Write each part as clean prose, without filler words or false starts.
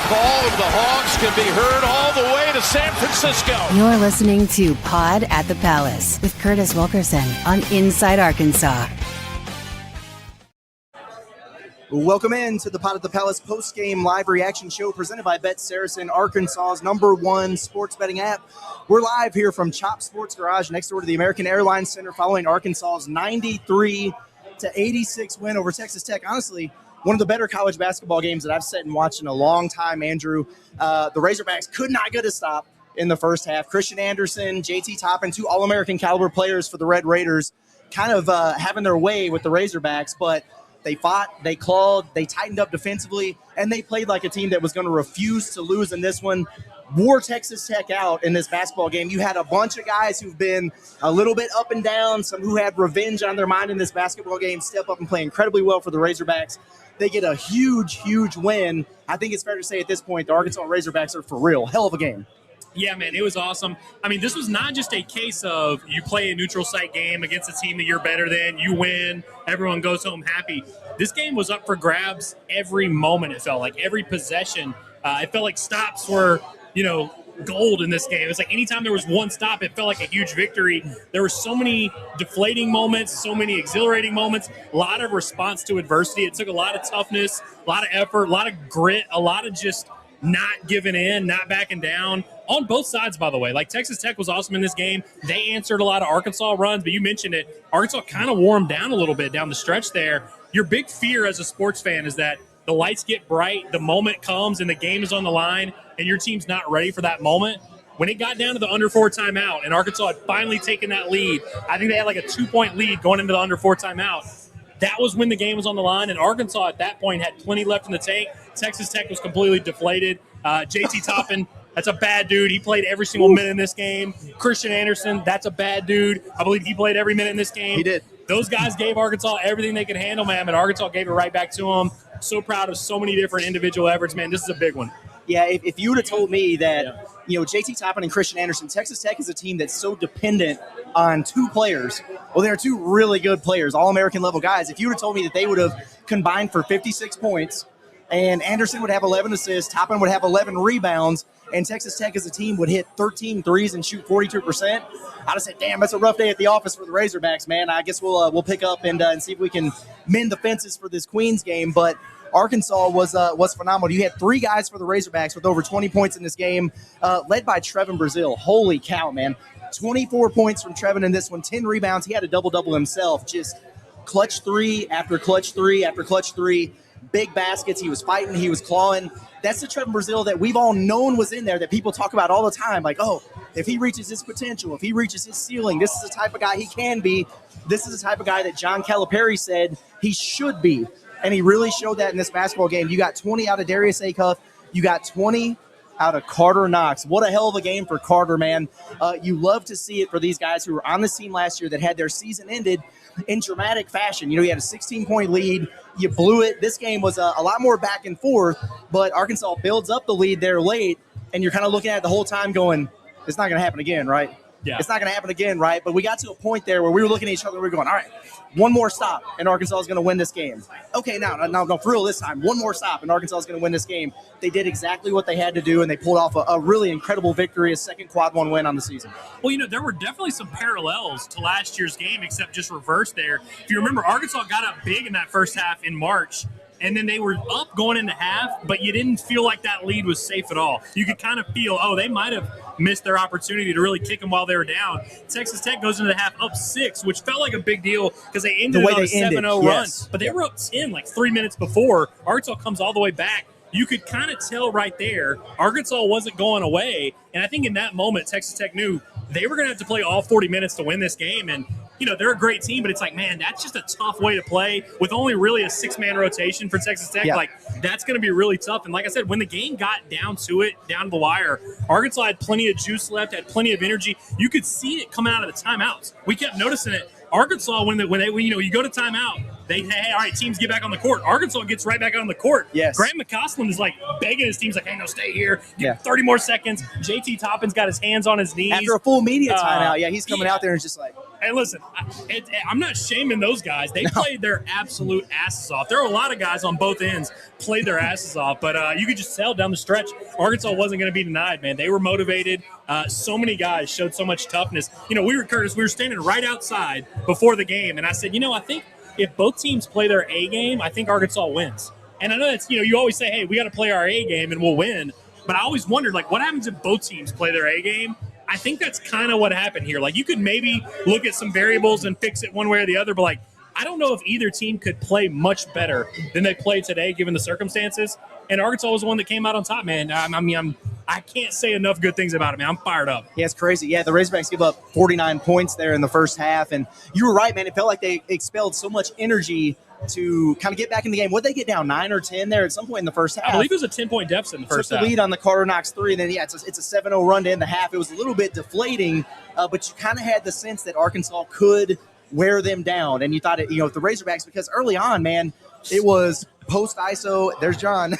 call of the Hawks can be heard all the way to San Francisco. You're listening to Pod at the Palace with Curtis Wilkerson on Inside Arkansas. Welcome in to the Pod at the Palace post-game live reaction show presented by SARACEN, Arkansas's #1 sports betting app. We're live here from Chop Sports Garage next door to the American Airlines Center following Arkansas's 93-86 win over Texas Tech. Honestly, one of the better college basketball games that I've sat and watched in a long time, Andrew. The Razorbacks could not get a stop in the first half. Christian Anderson, JT Toppin, two All-American caliber players for the Red Raiders, kind of having their way with the Razorbacks, but they fought, they clawed, they tightened up defensively, and they played like a team that was going to refuse to lose in this one. Wore Texas Tech out in this basketball game. You had a bunch of guys who've been a little bit up and down, some who had revenge on their mind in this basketball game, step up and play incredibly well for the Razorbacks. They get a huge, huge win. I think it's fair to say at this point the Arkansas Razorbacks are for real. Hell of a game. Yeah, man, it was awesome. I mean, this was not just a case of you play a neutral site game against a team that you're better than, you win, everyone goes home happy. This game was up for grabs every moment, it felt like. Every possession. It felt like stops were, gold in this game. It was like anytime there was one stop, it felt like a huge victory. There were so many deflating moments, so many exhilarating moments, a lot of response to adversity. It took a lot of toughness, a lot of effort, a lot of grit, a lot of just not giving in, not backing down on both sides, by the way. Like, Texas Tech was awesome in this game. They answered a lot of Arkansas runs, but you mentioned it. Arkansas kind of wore them down a little bit down the stretch there. Your big fear as a sports fan is that the lights get bright, the moment comes, and the game is on the line, and your team's not ready for that moment. When it got down to the under 4 timeout and Arkansas had finally taken that lead, I think they had like a 2-point lead going into the under 4 timeout. That was when the game was on the line, and Arkansas at that point had plenty left in the tank. Texas Tech was completely deflated. JT Toppin, that's a bad dude. He played every single minute in this game. Christian Anderson, that's a bad dude. I believe he played every minute in this game. He did. Those guys gave Arkansas everything they could handle, man, and Arkansas gave it right back to them. So proud of so many different individual efforts, man. This is a big one. Yeah, if you would have told me that, JT Toppin and Christian Anderson, Texas Tech is a team that's so dependent on two players. Well, they're two really good players, All-American level guys. If you would have told me that they would have combined for 56 points and Anderson would have 11 assists, Toppin would have 11 rebounds, and Texas Tech as a team would hit 13 threes and shoot 42%, I'd have said, damn, that's a rough day at the office for the Razorbacks, man. I guess we'll pick up and see if we can mend the fences for this Queens game. But Arkansas was phenomenal. You had three guys for the Razorbacks with over 20 points in this game, led by Trevin Brazile. Holy cow, man. 24 points from Trevin in this one, 10 rebounds. He had a double-double himself, just clutch three after clutch three after clutch three. Big baskets. He was fighting. He was clawing. That's the Trevin Brazile that we've all known was in there, that people talk about all the time. Like, oh, if he reaches his potential, if he reaches his ceiling, this is the type of guy he can be. This is the type of guy that John Calipari said he should be. And he really showed that in this basketball game. You got 20 out of Darius Acuff. You got 20 out of Carter Knox. What a hell of a game for Carter, man. You love to see it for these guys who were on this team last year that had their season ended in dramatic fashion. You had a 16-point lead. You blew it. This game was a lot more back and forth, but Arkansas builds up the lead there late, and you're kind of looking at it the whole time going, it's not going to happen again, right? Yeah. It's not going to happen again, right? But we got to a point there where we were looking at each other and we were going, all right, one more stop, and Arkansas is going to win this game. Okay, now, for real this time, one more stop, and Arkansas is going to win this game. They did exactly what they had to do, and they pulled off a really incredible victory, a second quad one win on the season. Well, there were definitely some parallels to last year's game, except just reversed there. If you remember, Arkansas got up big in that first half in March, and then they were up going into half, but you didn't feel like that lead was safe at all. You could kind of feel, they might have missed their opportunity to really kick them while they were down. Texas Tech goes into the half up 6, which felt like a big deal because they ended on a 7-0 run. But they were up 10 like 3 minutes before. Arkansas comes all the way back. You could kind of tell right there Arkansas wasn't going away. And I think in that moment, Texas Tech knew they were going to have to play all 40 minutes to win this game. And they're a great team, but it's like, man, that's just a tough way to play with only really a 6-man rotation for Texas Tech. Yeah. Like, that's going to be really tough. And like I said, when the game got down to it, down to the wire, Arkansas had plenty of juice left, had plenty of energy. You could see it coming out of the timeouts. We kept noticing it. Arkansas, when you go to timeout, they hey, all right, teams get back on the court. Arkansas gets right back on the court. Yes. Grant McCausland is like begging his teams, like, hey, no, stay here. Give 30 more seconds. JT Toppin's got his hands on his knees. After a full media timeout, he's coming out there and just like. And listen, I'm not shaming those guys. They played their absolute asses off. There were a lot of guys on both ends played their asses off, but you could just tell down the stretch Arkansas wasn't going to be denied, man. They were motivated. So many guys showed so much toughness. We were standing right outside before the game, and I said, I think if both teams play their A game, I think Arkansas wins. And I know that's, you always say, hey, we got to play our A game and we'll win. But I always wondered, what happens if both teams play their A game? I think that's kind of what happened here. You could maybe look at some variables and fix it one way or the other, but I don't know if either team could play much better than they played today, given the circumstances. And Arkansas was the one that came out on top, man. I can't say enough good things about it, man. I'm fired up. Yeah, it's crazy. Yeah, the Razorbacks give up 49 points there in the first half, and you were right, man. It felt like they expelled so much energy to kind of get back in the game. Would they get down 9 or 10 there at some point in the first half? I believe it was a 10-point deficit in the first half. Took the lead on the Carter Knox 3, and then, it's a 7-0 run to end the half. It was a little bit deflating, but you kind of had the sense that Arkansas could wear them down, and you thought, the Razorbacks, because early on, man, it was post ISO. There's John.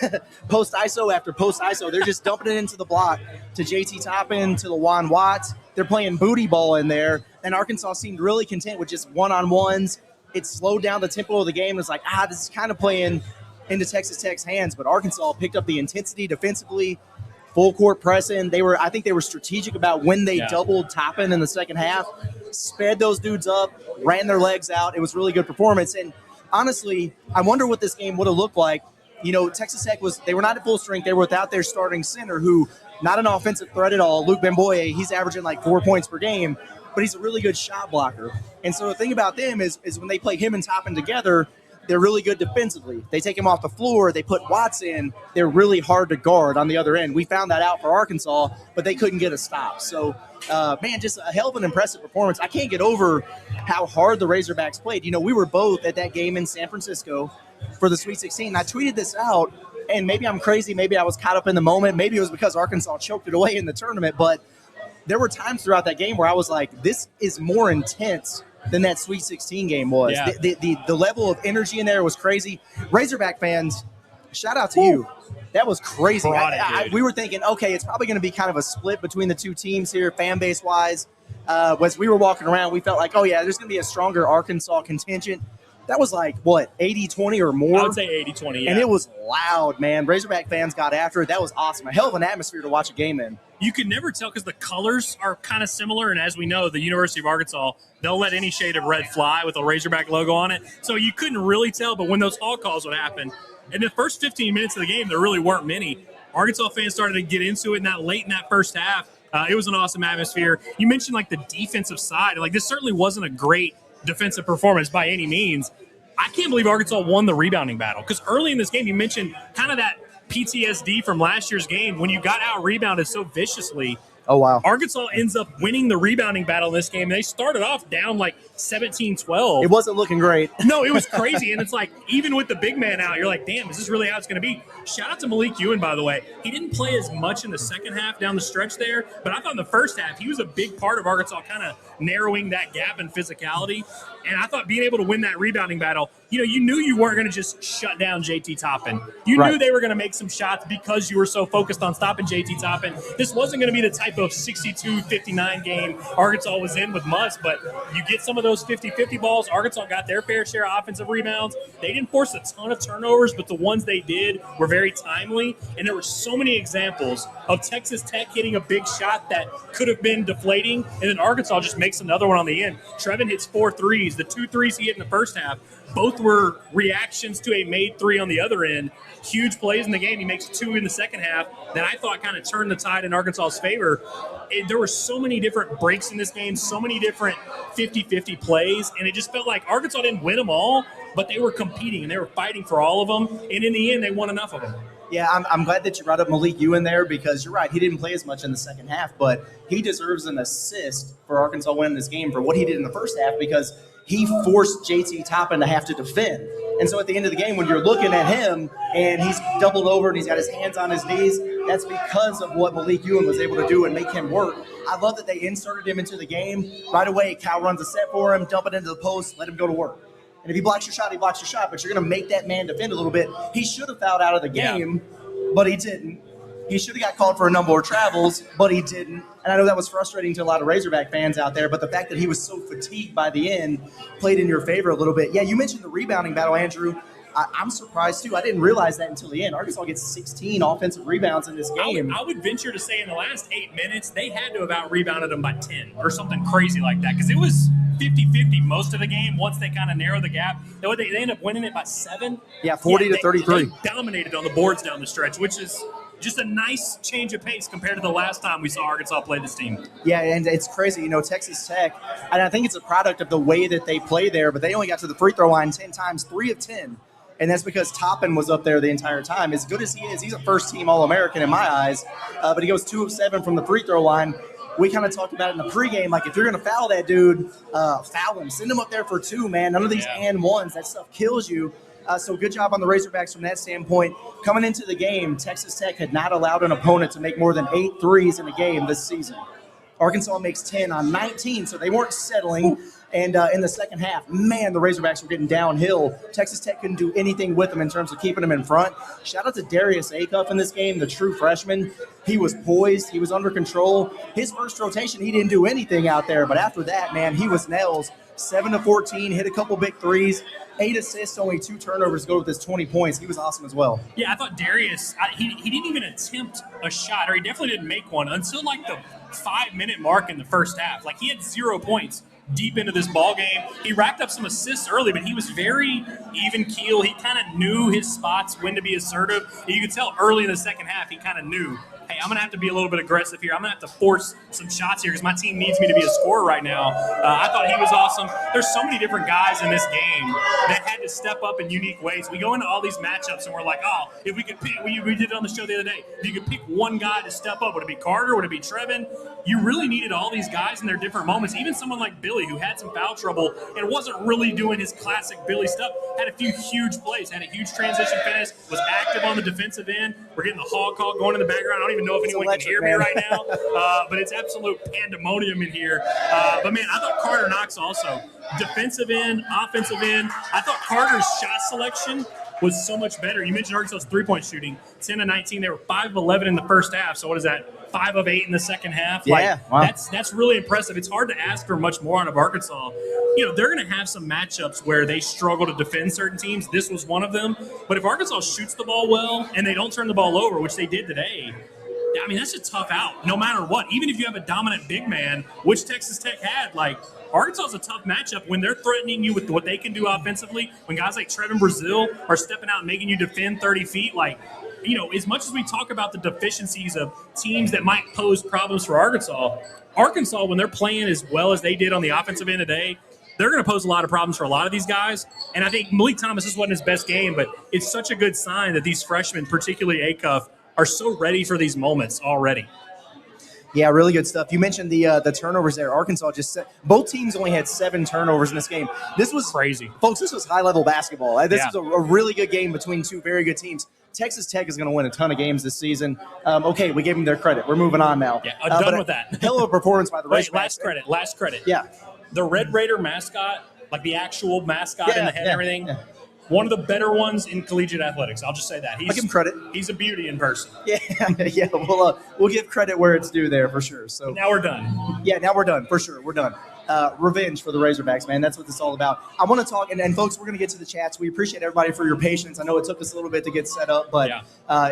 Post ISO after post ISO. They're just dumping it into the block to JT Toppin, to LaJuan Watts. They're playing booty ball in there, and Arkansas seemed really content with just one-on-ones. It slowed down the tempo of the game. It's this is kind of playing into Texas Tech's hands, but Arkansas picked up the intensity defensively, full court pressing. I think they were strategic about when they doubled Toppin in the second half, sped those dudes up, ran their legs out. It was really good performance. And honestly, I wonder what this game would have looked like. Texas Tech they were not at full strength. They were without their starting center, who not an offensive threat at all. Luke Bemboye, he's averaging 4 points per game, but he's a really good shot blocker. And so the thing about them is when they play him and Toppin together, they're really good defensively. They take him off the floor. They put Watts in. They're really hard to guard on the other end. We found that out for Arkansas, but they couldn't get a stop. So, man, just a hell of an impressive performance. I can't get over how hard the Razorbacks played. We were both at that game in San Francisco for the Sweet 16. I tweeted this out, and maybe I'm crazy. Maybe I was caught up in the moment. Maybe it was because Arkansas choked it away in the tournament. But there were times throughout that game where I was like, this is more intense than that Sweet 16 game was. Yeah. The level of energy in there was crazy. Razorback fans, shout out to you. That was crazy. We were thinking, okay, it's probably going to be kind of a split between the two teams here, fan base wise. As we were walking around, we felt like, oh yeah, there's going to be a stronger Arkansas contingent. That was 80-20 or more? I would say 80-20, yeah. And it was loud, man. Razorback fans got after it. That was awesome. A hell of an atmosphere to watch a game in. You could never tell because the colors are kind of similar, and as we know, the University of Arkansas, they'll let any shade of red fly with a Razorback logo on it. So you couldn't really tell, but when those hall calls would happen, in the first 15 minutes of the game, there really weren't many. Arkansas fans started to get into it late in that first half. It was an awesome atmosphere. You mentioned the defensive side. This certainly wasn't a great defensive performance by any means. I can't believe Arkansas won the rebounding battle because early in this game, you mentioned kind of that PTSD from last year's game when you got out-rebounded so viciously. Oh, wow. Arkansas ends up winning the rebounding battle in this game. They started off down 17-12. It wasn't looking great. No, it was crazy. And it's even with the big man out, you're like, damn, is this really how it's going to be? Shout out to Malik Ewan, by the way. He didn't play as much in the second half down the stretch there, but I thought in the first half, he was a big part of Arkansas kind of narrowing that gap in physicality. And I thought being able to win that rebounding battle, you knew you weren't going to just shut down JT Toppin. You knew they were going to make some shots because you were so focused on stopping JT Toppin. This wasn't going to be the type of 62-59 game Arkansas was in with Mutz, but you get some of those 50-50 balls. Arkansas got their fair share of offensive rebounds. They didn't force a ton of turnovers, but the ones they did were very timely. And there were so many examples of Texas Tech hitting a big shot that could have been deflating, and then Arkansas just makes another one on the end. Trevin hits 4 threes. The 2 threes he hit in the first half, both were reactions to a made 3 on the other end. Huge plays in the game. He makes 2 in the second half that I thought kind of turned the tide in Arkansas's favor. There were so many different breaks in this game, so many different 50-50 plays, and it just felt like Arkansas didn't win them all, but they were competing and they were fighting for all of them, and in the end, they won enough of them. Yeah, I'm glad that you brought up Malik Ewan there because you're right. He didn't play as much in the second half, but he deserves an assist for Arkansas winning this game for what he did in the first half because he forced JT Toppin to have to defend. And so at the end of the game, when you're looking at him and he's doubled over and he's got his hands on his knees, that's because of what Malik Ewan was able to do and make him work. I love that they inserted him into the game. Right away, Cal runs a set for him, dump it into the post, let him go to work. And if he blocks your shot, he blocks your shot, but you're going to make that man defend a little bit. He should have fouled out of the game, but he didn't. He should have got called for a number of travels, but he didn't. And I know that was frustrating to a lot of Razorback fans out there, but the fact that he was so fatigued by the end played in your favor a little bit. Yeah, you mentioned the rebounding battle, Andrew. I'm surprised, too. I didn't realize that until the end. Arkansas gets 16 offensive rebounds in this game. I would venture to say in the last 8 minutes, they had to have out-rebounded them by 10 or something crazy like that, because it was 50-50 most of the game once they kind of narrowed the gap. They ended up winning it by 7. Yeah, 40 to 33. They dominated on the boards down the stretch, which is just a nice change of pace compared to the last time we saw Arkansas play this team. Yeah, and it's crazy. Texas Tech, and I think it's a product of the way that they play there, but they only got to the free throw line 10 times, 3 of 10. And that's because Toppin was up there the entire time. As good as he is, he's a first-team All-American in my eyes, but he goes 2 of 7 from the free throw line. We kind of talked about it in the pregame, like if you're going to foul that dude, foul him. Send him up there for 2, man. None of these and ones. That stuff kills you. So good job on the Razorbacks from that standpoint. Coming into the game, Texas Tech had not allowed an opponent to make more than 8 threes in a game this season. Arkansas makes 10 on 19, so they weren't settling. And in the second half, man, the Razorbacks were getting downhill. Texas Tech couldn't do anything with them in terms of keeping them in front. Shout out to Darius Acuff in this game, the true freshman. He was poised. He was under control. His first rotation, he didn't do anything out there. But after that, man, he was nails. 7 of 14, hit a couple big threes. 8 assists, only 2 turnovers to go with his 20 points. He was awesome as well. Yeah, I thought Darius, he didn't even attempt a shot, or he definitely didn't make one until like the 5-minute mark in the first half. Like he had 0 points deep into this ball game. He racked up some assists early, but he was very even keel. He kind of knew his spots, when to be assertive. And you could tell early in the second half, he kind of knew, hey, I'm going to have to be a little bit aggressive here. I'm going to have to force some shots here because my team needs me to be a scorer right now. I thought he was awesome. There's so many different guys in this game that had to step up in unique ways. We go into all these matchups and we're like, oh, if we could pick, we did it on the show the other day, if you could pick one guy to step up, would it be Carter? Would it be Trevin? You really needed all these guys in their different moments. Even someone like Billy, who had some foul trouble and wasn't really doing his classic Billy stuff, had a few huge plays, had a huge transition finish, was active on the defensive end. We're getting the hog call going in the background. I don't even know if anyone can hear me right now, but it's absolute pandemonium in here. But, man, I thought Carter Knox also, defensive end, offensive end. I thought Carter's shot selection was so much better. You mentioned Arkansas's three-point shooting, 10 of 19. They were 5 of 11 in the first half. So what is that, 5 of 8 in the second half? Yeah, wow. That's really impressive. It's hard to ask for much more out of Arkansas. They're going to have some matchups where they struggle to defend certain teams. This was one of them. But if Arkansas shoots the ball well and they don't turn the ball over, which they did today, I mean, that's a tough out no matter what. Even if you have a dominant big man, which Texas Tech had, Arkansas is a tough matchup when they're threatening you with what they can do offensively. When guys like Trevin Brazil are stepping out and making you defend 30 feet, as much as we talk about the deficiencies of teams that might pose problems for Arkansas, when they're playing as well as they did on the offensive end today, they're going to pose a lot of problems for a lot of these guys. And I think Malik Thomas, this wasn't his best game, but it's such a good sign that these freshmen, particularly Acuff, are so ready for these moments already. Yeah, really good stuff. You mentioned the turnovers there. Arkansas both teams only had 7 turnovers in this game. This was crazy. Folks, this was high-level basketball. This was a really good game between 2 very good teams. Texas Tech is going to win a ton of games this season. Okay, we gave them their credit. We're moving on now. Yeah, done with that. Hell of a performance by the Razorbacks. Last credit. Yeah. The Red Raider mascot, like the actual mascot in the head and everything, one of the better ones in collegiate athletics. I'll just say that. I'll give him credit. He's a beauty in person. Yeah. We'll give credit where it's due there for sure. So now we're done. Yeah, now we're done for sure. We're done. Revenge for the Razorbacks, man. That's what this is all about. I want to talk, and folks, we're going to get to the chats. We appreciate everybody for your patience. I know it took us a little bit to get set up, but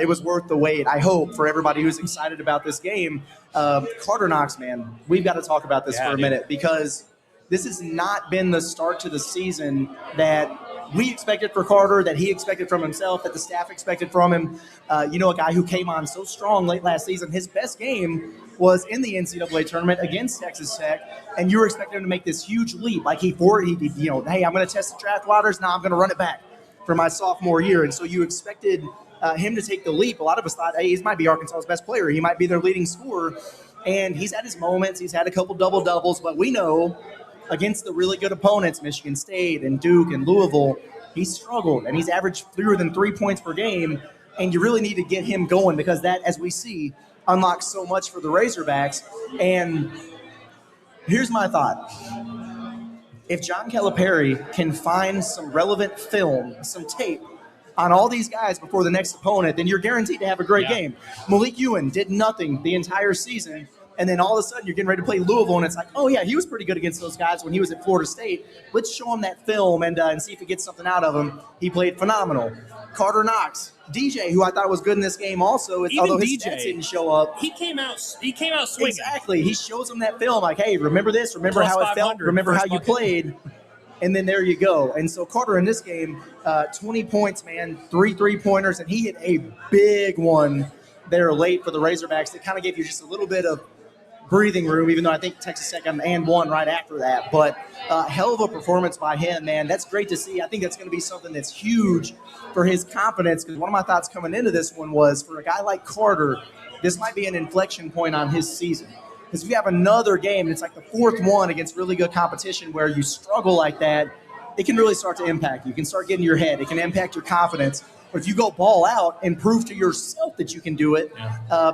it was worth the wait, I hope, for everybody who's excited about this game. Carter Knox, man, we've got to talk about this for a minute because this has not been the start to the season that we expected for Carter, that he expected from himself, that the staff expected from him. A guy who came on so strong late last season. His best game was in the NCAA tournament against Texas Tech, and you were expecting him to make this huge leap. Hey, I'm going to test the draft waters. Now I'm going to run it back for my sophomore year. And so you expected him to take the leap. A lot of us thought, hey, he might be Arkansas's best player. He might be their leading scorer. And he's had his moments. He's had a couple double-doubles, but we know against the really good opponents, Michigan State and Duke and Louisville, he's struggled, and he's averaged fewer than 3 points per game, and you really need to get him going because that, as we see, unlocks so much for the Razorbacks. And here's my thought. If John Calipari can find some relevant film, some tape on all these guys before the next opponent, then you're guaranteed to have a great game. Malik Ewan did nothing the entire season, and then all of a sudden you're getting ready to play Louisville, and it's like, oh, yeah, he was pretty good against those guys when he was at Florida State. Let's show him that film and see if he gets something out of him. He played phenomenal. Carter Knox, DJ, who I thought was good in this game also, although his stats didn't show up. He came out swinging. Exactly. He shows them that film like, hey, remember this? Remember Plus how it felt? Remember how you played? And then there you go. And so Carter in this game, 20 points, man, 3 3-pointers, and he hit a big one there late for the Razorbacks that kind of gave you just a little bit of breathing room, even though I think Texas Tech and one right after that. But hell of a performance by him, man. That's great to see. I think that's going to be something that's huge for his confidence, because one of my thoughts coming into this one was, for a guy like Carter, this might be an inflection point on his season. Because if you have another game, and it's like the fourth one against really good competition where you struggle like that, it can really start to impact you. You can start getting in your head. It can impact your confidence. But if you go ball out and prove to yourself that you can do it,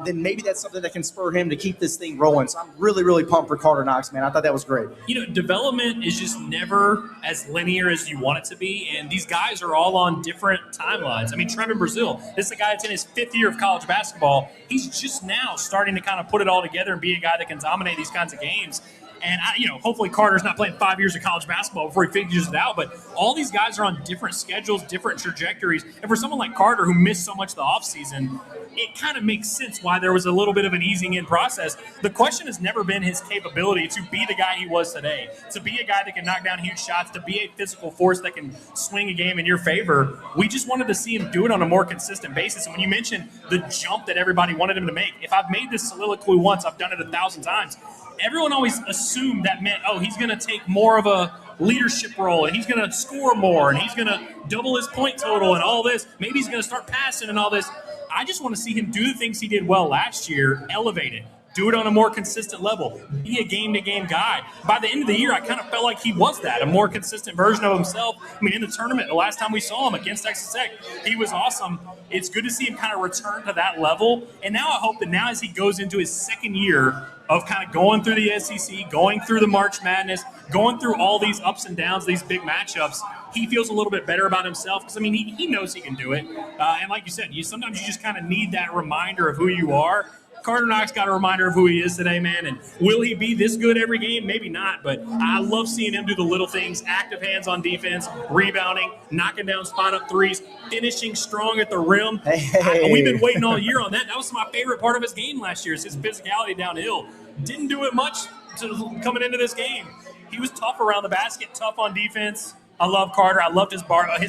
then maybe that's something that can spur him to keep this thing rolling. So I'm really, really pumped for Carter Knox, man. I thought that was great. Development is just never as linear as you want it to be, and these guys are all on different timelines. I mean, Trevin Brazil, this is a guy that's in his 5th year of college basketball. He's just now starting to kind of put it all together and be a guy that can dominate these kinds of games. And, hopefully Carter's not playing 5 years of college basketball before he figures it out. But all these guys are on different schedules, different trajectories. And for someone like Carter, who missed so much of the offseason, it kind of makes sense why there was a little bit of an easing in process. The question has never been his capability to be the guy he was today, to be a guy that can knock down huge shots, to be a physical force that can swing a game in your favor. We just wanted to see him do it on a more consistent basis. And when you mentioned the jump that everybody wanted him to make, if I've made this soliloquy once, I've done it 1,000 times. Everyone always assumed that meant, he's going to take more of a leadership role, and he's going to score more, and he's going to double his point total and all this. Maybe he's going to start passing and all this. I just want to see him do the things he did well last year, elevate it, do it on a more consistent level, be a game-to-game guy. By the end of the year, I kind of felt like he was that, a more consistent version of himself. I mean, in the tournament, the last time we saw him against Texas Tech, he was awesome. It's good to see him kind of return to that level. And now I hope that now as he goes into his second year of kind of going through the SEC, going through the March Madness, going through all these ups and downs, these big matchups, he feels a little bit better about himself because, he knows he can do it. And like you said, sometimes you just kind of need that reminder of who you are. Carter Knox got a reminder of who he is today, man. And will he be this good every game? Maybe not, but I love seeing him do the little things, active hands on defense, rebounding, knocking down spot-up threes, finishing strong at the rim. Hey. We've been waiting all year on that. That was my favorite part of his game last year, is his physicality downhill. Didn't do it much coming into this game. He was tough around the basket, tough on defense. I love Carter. I loved his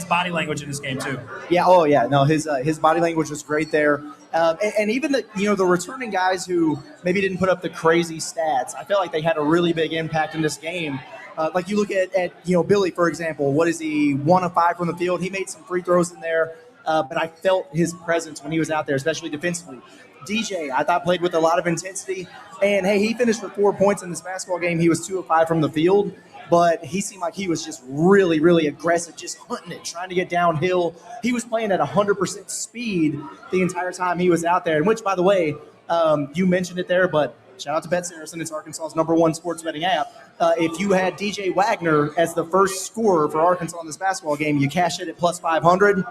body language in this game too. Yeah. Oh yeah. No, his body language was great there. And even the returning guys who maybe didn't put up the crazy stats, I felt like they had a really big impact in this game. Like you look at Billy, for example. What is he? 1 of 5 from the field. He made some free throws in there, but I felt his presence when he was out there, especially defensively. DJ, I thought, played with a lot of intensity, and hey, he finished with 4 points in this basketball game. He was 2 of 5 from the field. But he seemed like he was just really, really aggressive, just hunting it, trying to get downhill. He was playing at 100% speed the entire time he was out there. And which, by the way, you mentioned it there, but shout out to BetSaracen. It's Arkansas's #1 sports betting app. If you had DJ Wagner as the first scorer for Arkansas in this basketball game, you cash it at plus 500.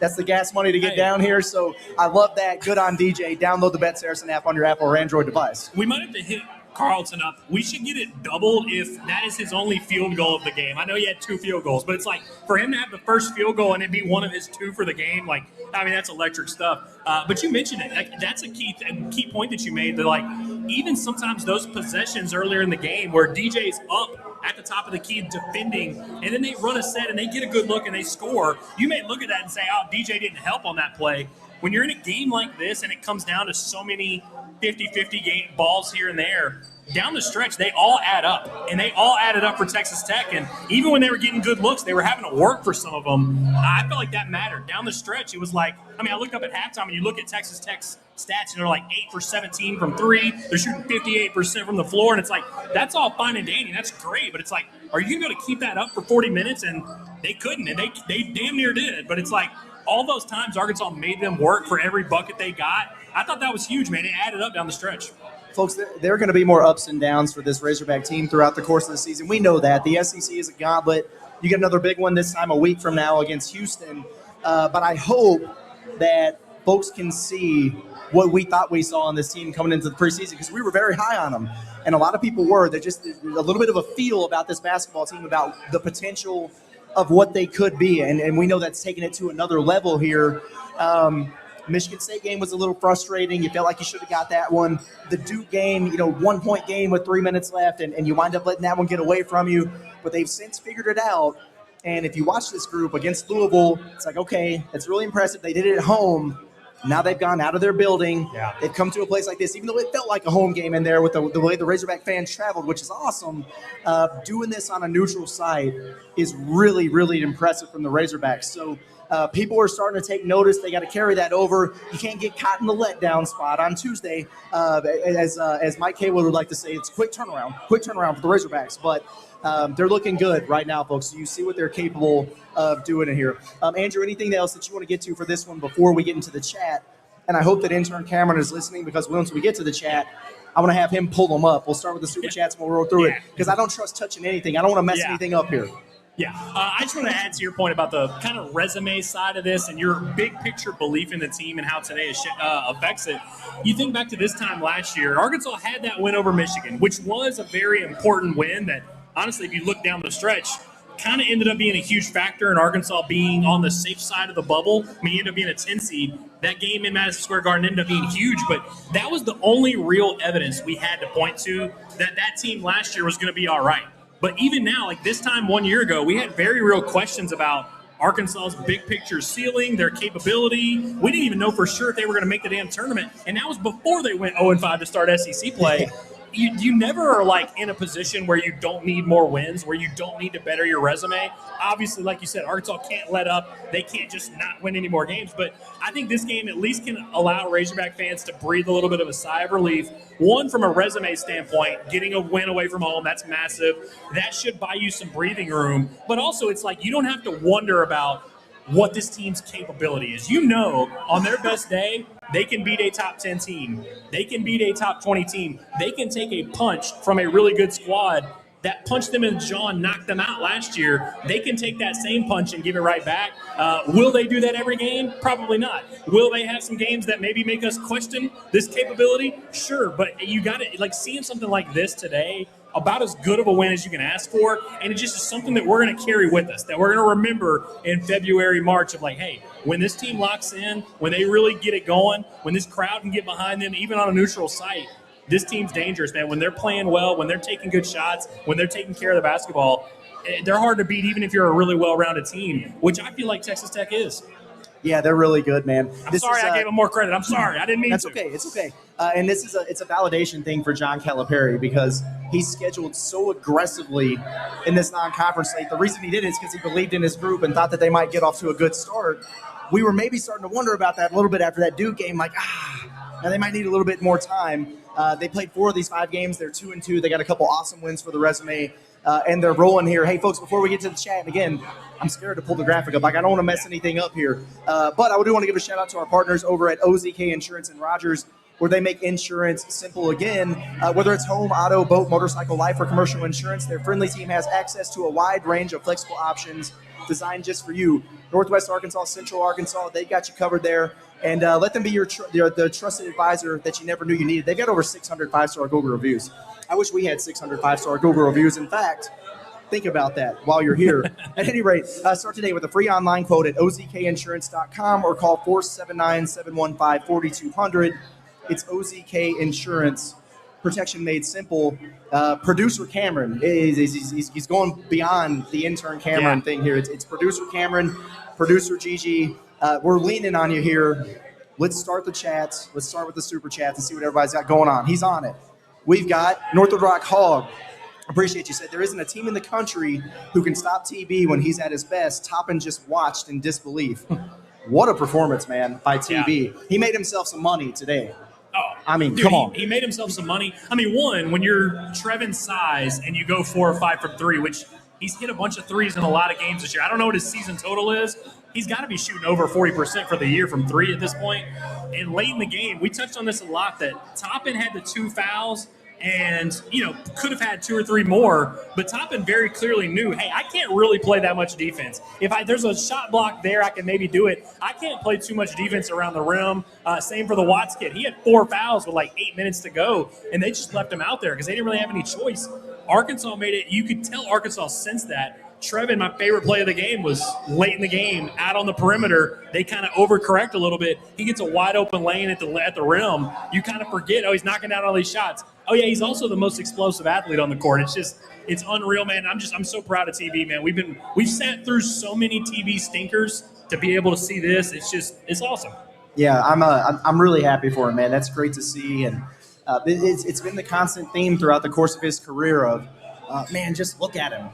That's the gas money to get down here. So I love that. Good on DJ. Download the BetSaracen app on your Apple or Android device. We might have to hit Carlton up. We should get it doubled if that is his only field goal of the game. I know he had 2 field goals, but it's like for him to have the first field goal and it be one of his 2 for the game, that's electric stuff. But you mentioned it. That's a key point that you made, that even sometimes those possessions earlier in the game where DJ's up at the top of the key defending, and then they run a set and they get a good look and they score, you may look at that and say, DJ didn't help on that play. When you're in a game like this and it comes down to so many 50-50 game balls here and there, down the stretch, they all add up. And they all added up for Texas Tech. And even when they were getting good looks, they were having to work for some of them. I felt like that mattered. Down the stretch, it was I looked up at halftime and you look at Texas Tech's stats, and they're 8 for 17 from 3. They're shooting 58% from the floor. And it's that's all fine and dandy. That's great. But it's are you going to be able to keep that up for 40 minutes? And they couldn't. And they damn near did. But it's all those times Arkansas made them work for every bucket they got. I thought that was huge, man. It added up down the stretch. Folks, there are going to be more ups and downs for this Razorback team throughout the course of the season. We know that. The SEC is a gauntlet. You get another big one this time a week from now against Houston. but I hope that folks can see what we thought we saw on this team coming into the preseason, because we were very high on them, and a lot of people were. They're just a little bit of a feel about this basketball team, about the potential of what they could be, and we know that's taken it to another level here. Michigan State game was a little frustrating. You felt like you should have got that one. The Duke game, 1-point game with 3 minutes left, and you wind up letting that one get away from you. But they've since figured it out. And if you watch this group against Louisville, it's like, okay, that's really impressive. They did it at home. Now they've gone out of their building. Yeah. They've come to a place like this, even though it felt like a home game in there with the way the Razorback fans traveled, which is awesome. Doing this on a neutral site is really, really impressive from the Razorbacks. So people are starting to take notice. They got to carry that over. You can't get caught in the letdown spot on Tuesday. As Mike Haywood would like to say, it's quick turnaround for the Razorbacks. But they're looking good right now, folks. So you see what they're capable of doing in here. Andrew, anything else that you want to get to for this one before we get into the chat? And I hope that intern Cameron is listening, because once we get to the chat, I want to have him pull them up. We'll start with the super chats and we'll roll through it, because I don't trust touching anything. I don't want to mess anything up here. Yeah, I just want to add to your point about the kind of resume side of this and your big picture belief in the team and how today affects it. You think back to this time last year, Arkansas had that win over Michigan, which was a very important win that, honestly, if you look down the stretch, kind of ended up being a huge factor in Arkansas being on the safe side of the bubble. I mean, he ended up being a 10 seed. That game in Madison Square Garden ended up being huge, but that was the only real evidence we had to point to that team last year was going to be all right. But even now, like this time 1 year ago, we had very real questions about Arkansas's big picture ceiling, their capability. We didn't even know for sure if they were going to make the damn tournament. And that was before they went 0-5 to start SEC play. You never are like in a position where you don't need more wins, where you don't need to better your resume. Obviously, like you said, Arkansas can't let up. They can't just not win any more games. But I think this game at least can allow Razorback fans to breathe a little bit of a sigh of relief. One, from a resume standpoint, getting a win away from home, that's massive. That should buy you some breathing room. But also, it's like you don't have to wonder about what this team's capability is. You know, on their best day, they can beat a top 10 team. They can beat a top 20 team. They can take a punch from a really good squad that punched them in the jaw and knocked them out last year. They can take that same punch and give it right back. Will they do that every game? Probably not. Will they have some games that maybe make us question this capability? Sure, but you got to, like, seeing something like this today, about as good of a win as you can ask for, and it just is something that we're going to carry with us, that we're going to remember in February, March, of like, hey, when this team locks in, when they really get it going, when this crowd can get behind them, even on a neutral site, this team's dangerous, man. When they're playing well, when they're taking good shots, when they're taking care of the basketball, they're hard to beat even if you're a really well-rounded team, which I feel like Texas Tech is. Yeah, they're really good, man. I'm sorry I gave them more credit. I'm sorry. I didn't mean to. That's okay. It's okay. And this is it's a validation thing for John Calipari, because he's scheduled so aggressively in this non-conference slate. The reason he did it is because he believed in his group and thought that they might get off to a good start. We were maybe starting to wonder about that a little bit after that Duke game, like, now they might need a little bit more time. They played 4 of these 5 games. They're 2-2. They got a couple awesome wins for the resume. And they're rolling here. Hey, folks, before we get to the chat, and again, I'm scared to pull the graphic up. Like, I don't want to mess anything up here. But I do want to give a shout-out to our partners over at OZK Insurance in Rogers, where they make insurance simple again. Whether it's home, auto, boat, motorcycle, life, or commercial insurance, their friendly team has access to a wide range of flexible options designed just for you. Northwest Arkansas, Central Arkansas, they got you covered there. And let them be the trusted advisor that you never knew you needed. They've got over 600 5-star Google reviews. I wish we had 600 5-star Google reviews. In fact, think about that while you're here. At any rate, start today with a free online quote at ozkinsurance.com or call 479-715-4200. It's OZK Insurance. Protection made simple. Producer Cameron, he's going beyond the intern Cameron thing here. It's producer Cameron, producer Gigi. We're leaning on you here. Let's start the chats. Let's start with the super chats and see what everybody's got going on. He's on it. We've got Northwood Rock Hog. Appreciate you. Said there isn't a team in the country who can stop TB when he's at his best. Toppin just watched in disbelief. What a performance, man, by TB. Yeah. He made himself some money today. Oh, I mean, dude, come on. He made himself some money. I mean, one, when you're Trevin's size and you go 4 or 5 from 3, which he's hit a bunch of threes in a lot of games this year. I don't know what his season total is. He's got to be shooting over 40% for the year from 3 at this point. And late in the game, we touched on this a lot, that Toppin had the 2 fouls, and, could have had 2 or 3 more, but Toppin very clearly knew, hey, I can't really play that much defense. If there's a shot block there, I can maybe do it. I can't play too much defense around the rim. Same for the Watts kid. He had 4 fouls with like 8 minutes to go, and they just left him out there because they didn't really have any choice. Arkansas made it. You could tell Arkansas sensed that. Trevin, my favorite play of the game was late in the game, out on the perimeter. They kind of overcorrect a little bit. He gets a wide open lane at the rim. You kind of forget, he's knocking down all these shots. Oh yeah, he's also the most explosive athlete on the court. It's unreal, man. I'm so proud of TV, man. We've sat through so many TV stinkers to be able to see this. It's awesome. Yeah, I'm really happy for him, man. That's great to see, and it's been the constant theme throughout the course of his career of, man, just look at him.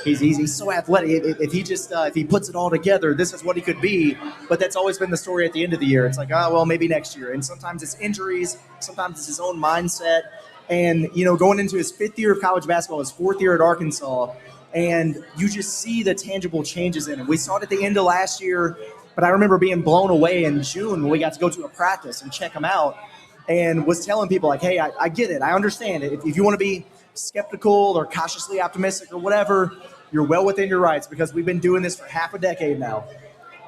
He's so athletic. If he puts it all together, this is what he could be. But that's always been the story at the end of the year. It's like, maybe next year. And sometimes it's injuries. Sometimes it's his own mindset. And, going into his 5th year of college basketball, his 4th year at Arkansas, and you just see the tangible changes in him. We saw it at the end of last year, but I remember being blown away in June when we got to go to a practice and check him out and was telling people like, hey, I get it. I understand it. If you want to be skeptical or cautiously optimistic or whatever, you're well within your rights because we've been doing this for half a decade now.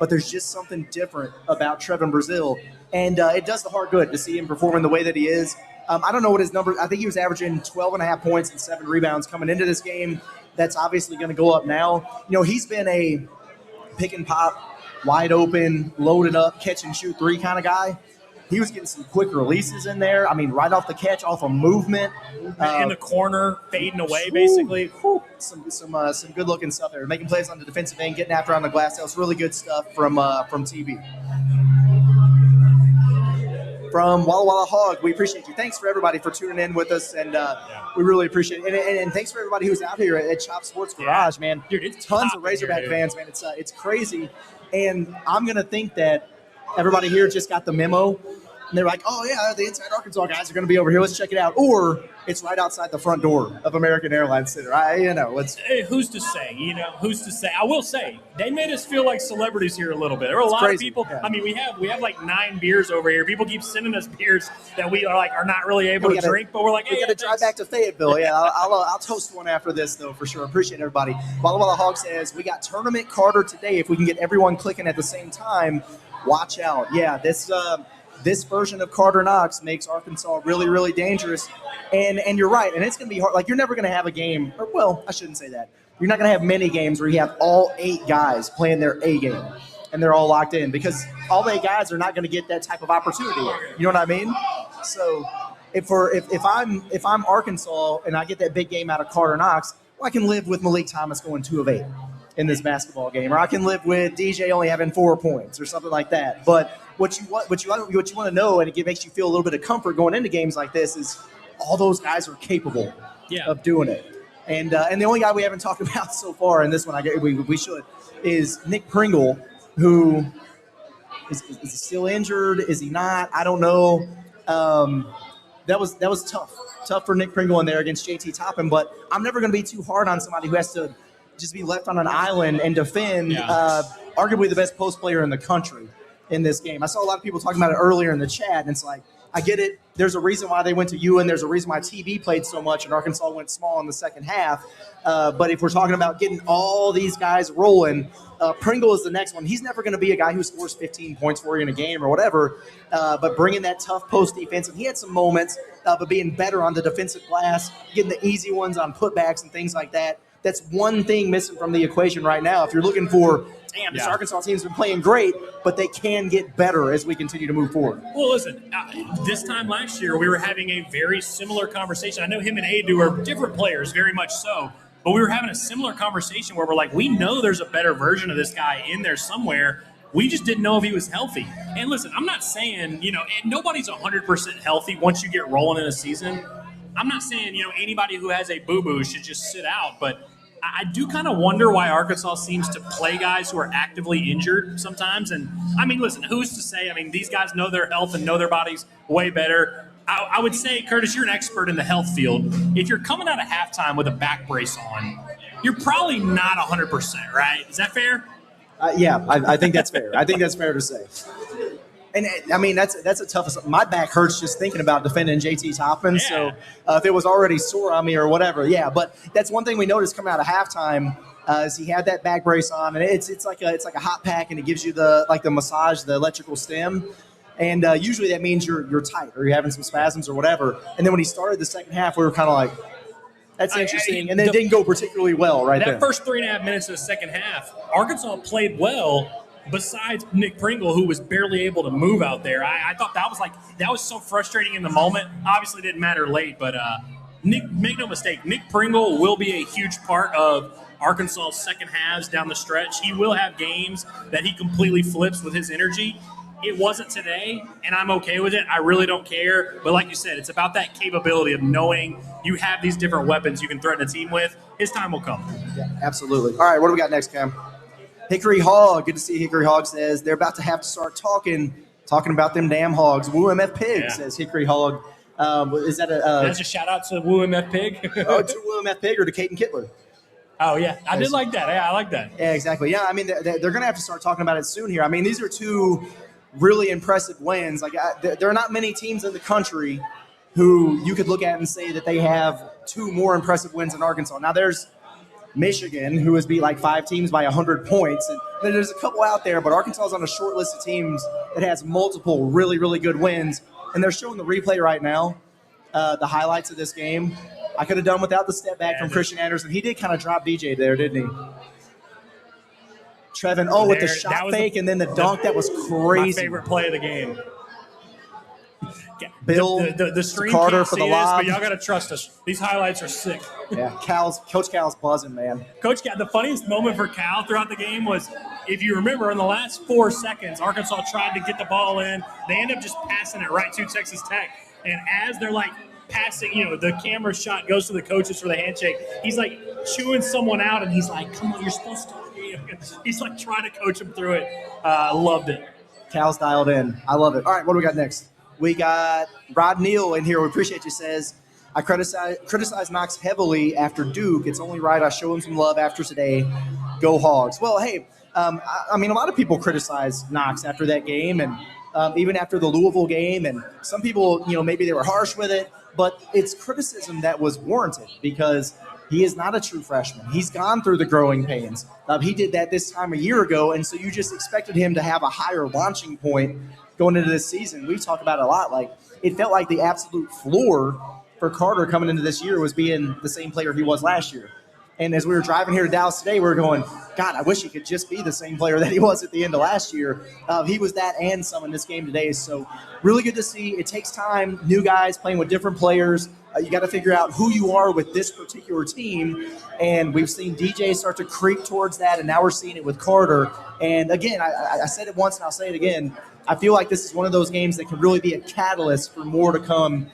But there's just something different about Trevin Brazile, and it does the heart good to see him performing the way that he is. I don't know what his numbers. I think he was averaging 12.5 points and 7 rebounds coming into this game. That's obviously going to go up now. He's been a pick and pop, wide open, loaded up, catch and shoot 3 kind of guy. He was getting some quick releases in there. I mean, right off the catch, off a movement. In the corner, fading away, basically. Some good-looking stuff there. Making plays on the defensive end, getting after on the glass. That was really good stuff from TV. From Walla Walla Hog, we appreciate you. Thanks for everybody for tuning in with us, and we really appreciate it. And thanks for everybody who's out here at Chop Sports Garage, man. Dude, it's tons of Razorback fans, man. It's crazy. And I'm going to think that everybody here just got the memo, and they're like, oh, yeah, the Inside Arkansas guys are going to be over here. Let's check it out. Or it's right outside the front door of American Airlines Center. Who's to say? Who's to say? I will say, they made us feel like celebrities here a little bit. There are a lot of people. Yeah. I mean, we have like 9 beers over here. People keep sending us beers that we are not really able to drink, but we're like, hey, we got to drive back to Fayetteville. Yeah, I'll toast one after this, though, for sure. Appreciate everybody. Walla Walla Hog says, we got Tournament Carter today. If we can get everyone clicking at the same time, watch out. Yeah, this version of Carter Knox makes Arkansas really, really dangerous. And you're right. And it's going to be hard. Like, you're never going to have a game. Well, I shouldn't say that. You're not going to have many games where you have all 8 guys playing their A game and they're all locked in, because all the 8 guys are not going to get that type of opportunity. You know what I mean? So if I'm Arkansas and I get that big game out of Carter Knox, I can live with Malik Thomas going 2 of 8 in this basketball game, or I can live with DJ only having 4 points or something like that. But what you want to know, and it makes you feel a little bit of comfort going into games like this, is all those guys are capable of doing it. And the only guy we haven't talked about so far in this one, we should, is Nick Pringle, who is he still injured? Is he not? I don't know. That was tough for Nick Pringle in there against JT Toppin. But I'm never going to be too hard on somebody who has to just be left on an island and defend arguably the best post player in the country in this game. I saw a lot of people talking about it earlier in the chat, and it's like, I get it. There's a reason why they went to you, and there's a reason why TV played so much and Arkansas went small in the second half. But if we're talking about getting all these guys rolling, Pringle is the next one. He's never going to be a guy who scores 15 points for you in a game or whatever, but bringing that tough post defense, and he had some moments, but being better on the defensive glass, getting the easy ones on putbacks and things like that. That's one thing missing from the equation right now. If you're looking for, this Arkansas team's been playing great, but they can get better as we continue to move forward. Well, listen, this time last year, we were having a very similar conversation. I know him and Adu are different players, very much so, but we were having a similar conversation where we're like, we know there's a better version of this guy in there somewhere. We just didn't know if he was healthy. And listen, I'm not saying, nobody's 100% healthy once you get rolling in a season. I'm not saying, anybody who has a boo-boo should just sit out, but I do kind of wonder why Arkansas seems to play guys who are actively injured sometimes. And, I mean, listen, who's to say? I mean, these guys know their health and know their bodies way better. I would say, Curtis, you're an expert in the health field. If you're coming out of halftime with a back brace on, you're probably not 100%, right? Is that fair? Yeah, I think that's fair. I think that's fair to say. And I mean, that's a tough. My back hurts just thinking about defending JT Toppin. Yeah. So if it was already sore on me or whatever, yeah. But that's one thing we noticed coming out of halftime is he had that back brace on, and it's like a hot pack, and it gives you the massage, the electrical stim. And usually that means you're tight or you're having some spasms or whatever. And then when he started the second half, we were kind of like, that's interesting. And then it didn't go particularly well right there. That first 3.5 minutes of the second half, Arkansas played well besides Nick Pringle, who was barely able to move out there. I thought that was so frustrating in the moment. Obviously didn't matter late, but Nick, make no mistake, Nick Pringle will be a huge part of Arkansas's second halves down the stretch. He will have games that he completely flips with his energy. It wasn't today, and I'm okay with it. I really don't care. But like you said, it's about that capability of knowing you have these different weapons you can threaten a team with. His time will come. Yeah, absolutely. All right, what do we got next, Cam? Hickory Hog. Good to see Hickory Hog says they're about to have to start talking about them damn hogs. Woo MF Pig, says Hickory Hog. Is that That's a shout-out to Woo MF Pig? To Woo MF Pig or to Caden Kittler? Oh, yeah. I did like that. Yeah, I like that. Yeah, exactly. Yeah, I mean, they're going to have to start talking about it soon here. I mean, these are two really impressive wins. Like, there are not many teams in the country who you could look at and say that they have two more impressive wins than Arkansas. Now, there's Michigan, who has beat like 5 teams by 100 points. And then there's a couple out there, but Arkansas is on a short list of teams that has multiple really, really good wins. And they're showing the replay right now, the highlights of this game. I could have done without the step back from Christian Anderson. He did kind of drop DJ there, didn't he? Trevin, with the shot fake and then the dunk, that was crazy. My favorite play of the game. Bill, the stream Carter can't for see the this, lob. but y'all got to trust us. These highlights are sick. Yeah, Coach Cal's buzzing, man. Coach Cal, the funniest moment for Cal throughout the game was, if you remember, in the last 4 seconds, Arkansas tried to get the ball in. They end up just passing it right to Texas Tech. And as they're like passing, the camera shot goes to the coaches for the handshake. He's like chewing someone out, and he's like, "Come on, you're supposed to." He's like trying to coach him through it. Loved it. Cal's dialed in. I love it. All right, what do we got next? We got Rod Neal in here. We appreciate you. Says, I criticize Knox heavily after Duke. It's only right I show him some love after today. Go Hogs. Well, hey, I mean, a lot of people criticize Knox after that game and even after the Louisville game. And some people, maybe they were harsh with it. But it's criticism that was warranted because he is not a true freshman. He's gone through the growing pains. He did that this time a year ago, and so you just expected him to have a higher launching point going into this season. We talk about it a lot. Like, it felt like the absolute floor for Carter coming into this year was being the same player he was last year. And as we were driving here to Dallas today, we were going, God, I wish he could just be the same player that he was at the end of last year. He was that and some in this game today. So really good to see. It takes time. New guys playing with different players. You got to figure out who you are with this particular team. And we've seen DJ start to creep towards that, and now we're seeing it with Carter. And again, I said it once and I'll say it again. I feel like this is one of those games that can really be a catalyst for more to come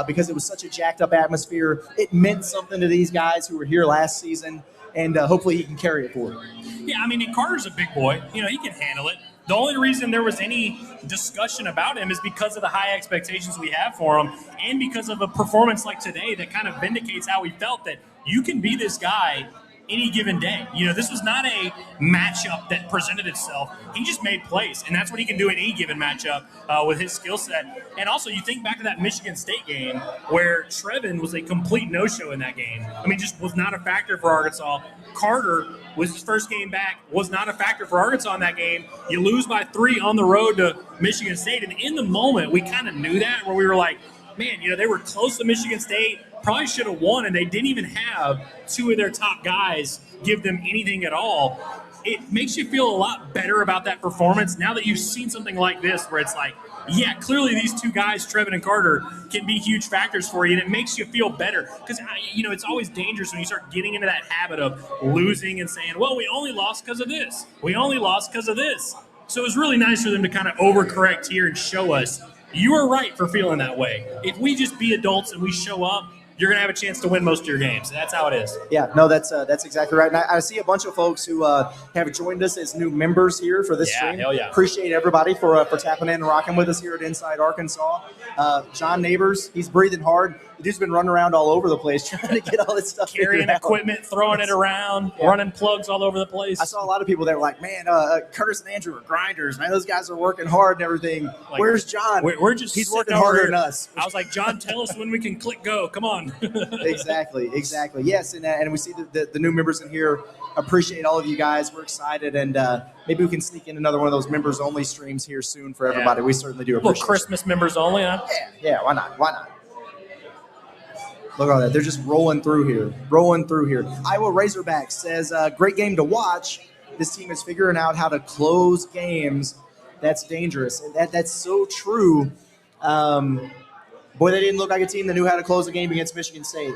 because it was such a jacked up atmosphere. It meant something to these guys who were here last season, and hopefully he can carry it forward. Yeah, I mean, Carter's a big boy. He can handle it. The only reason there was any discussion about him is because of the high expectations we have for him and because of a performance like today that kind of vindicates how we felt that you can be this guy any given day. This was not a matchup that presented itself. He just made plays, and that's what he can do in any given matchup with his skill set. And also, you think back to that Michigan State game where Trevin was a complete no-show in that game. I mean, just was not a factor for Arkansas. Carter was his first game back, was not a factor for Arkansas in that game. You lose by 3 on the road to Michigan State, and in the moment, we kind of knew that, where we were like, man, they were close to Michigan State, probably should have won, and they didn't even have 2 of their top guys give them anything at all. It makes you feel a lot better about that performance now that you've seen something like this where it's like, yeah, clearly these 2 guys, Trevin and Carter, can be huge factors for you, and it makes you feel better. Because, it's always dangerous when you start getting into that habit of losing and saying, well, we only lost because of this. We only lost because of this. So it was really nice for them to kind of overcorrect here and show us, you are right for feeling that way. If we just be adults and we show up, you're going to have a chance to win most of your games. That's how it is. Yeah, no, that's exactly right. And I see a bunch of folks who have joined us as new members here for this stream. Hell yeah. Appreciate everybody for tapping in and rocking with us here at Inside Arkansas. John Neighbors, he's breathing hard. The dude's been running around all over the place trying to get all this stuff carrying figured out. equipment, throwing it around, running plugs all over the place. I saw a lot of people that were like, man, Curtis and Andrew are grinders. Man, those guys are working hard and everything. Like, where's John? He's working harder than us. I was like, John, tell us when we can click go. Come on. Exactly. Yes, and we see the new members in here. Appreciate all of you guys. We're excited, and maybe we can sneak in another one of those members-only streams here soon for everybody. We certainly do appreciate it. Christmas members only, huh? Yeah, why not? Look at all that. They're just rolling through here. Iowa Razorback says, great game to watch. This team is figuring out how to close games. That's dangerous. And that's so true. Boy, they didn't look like a team that knew how to close a game against Michigan State.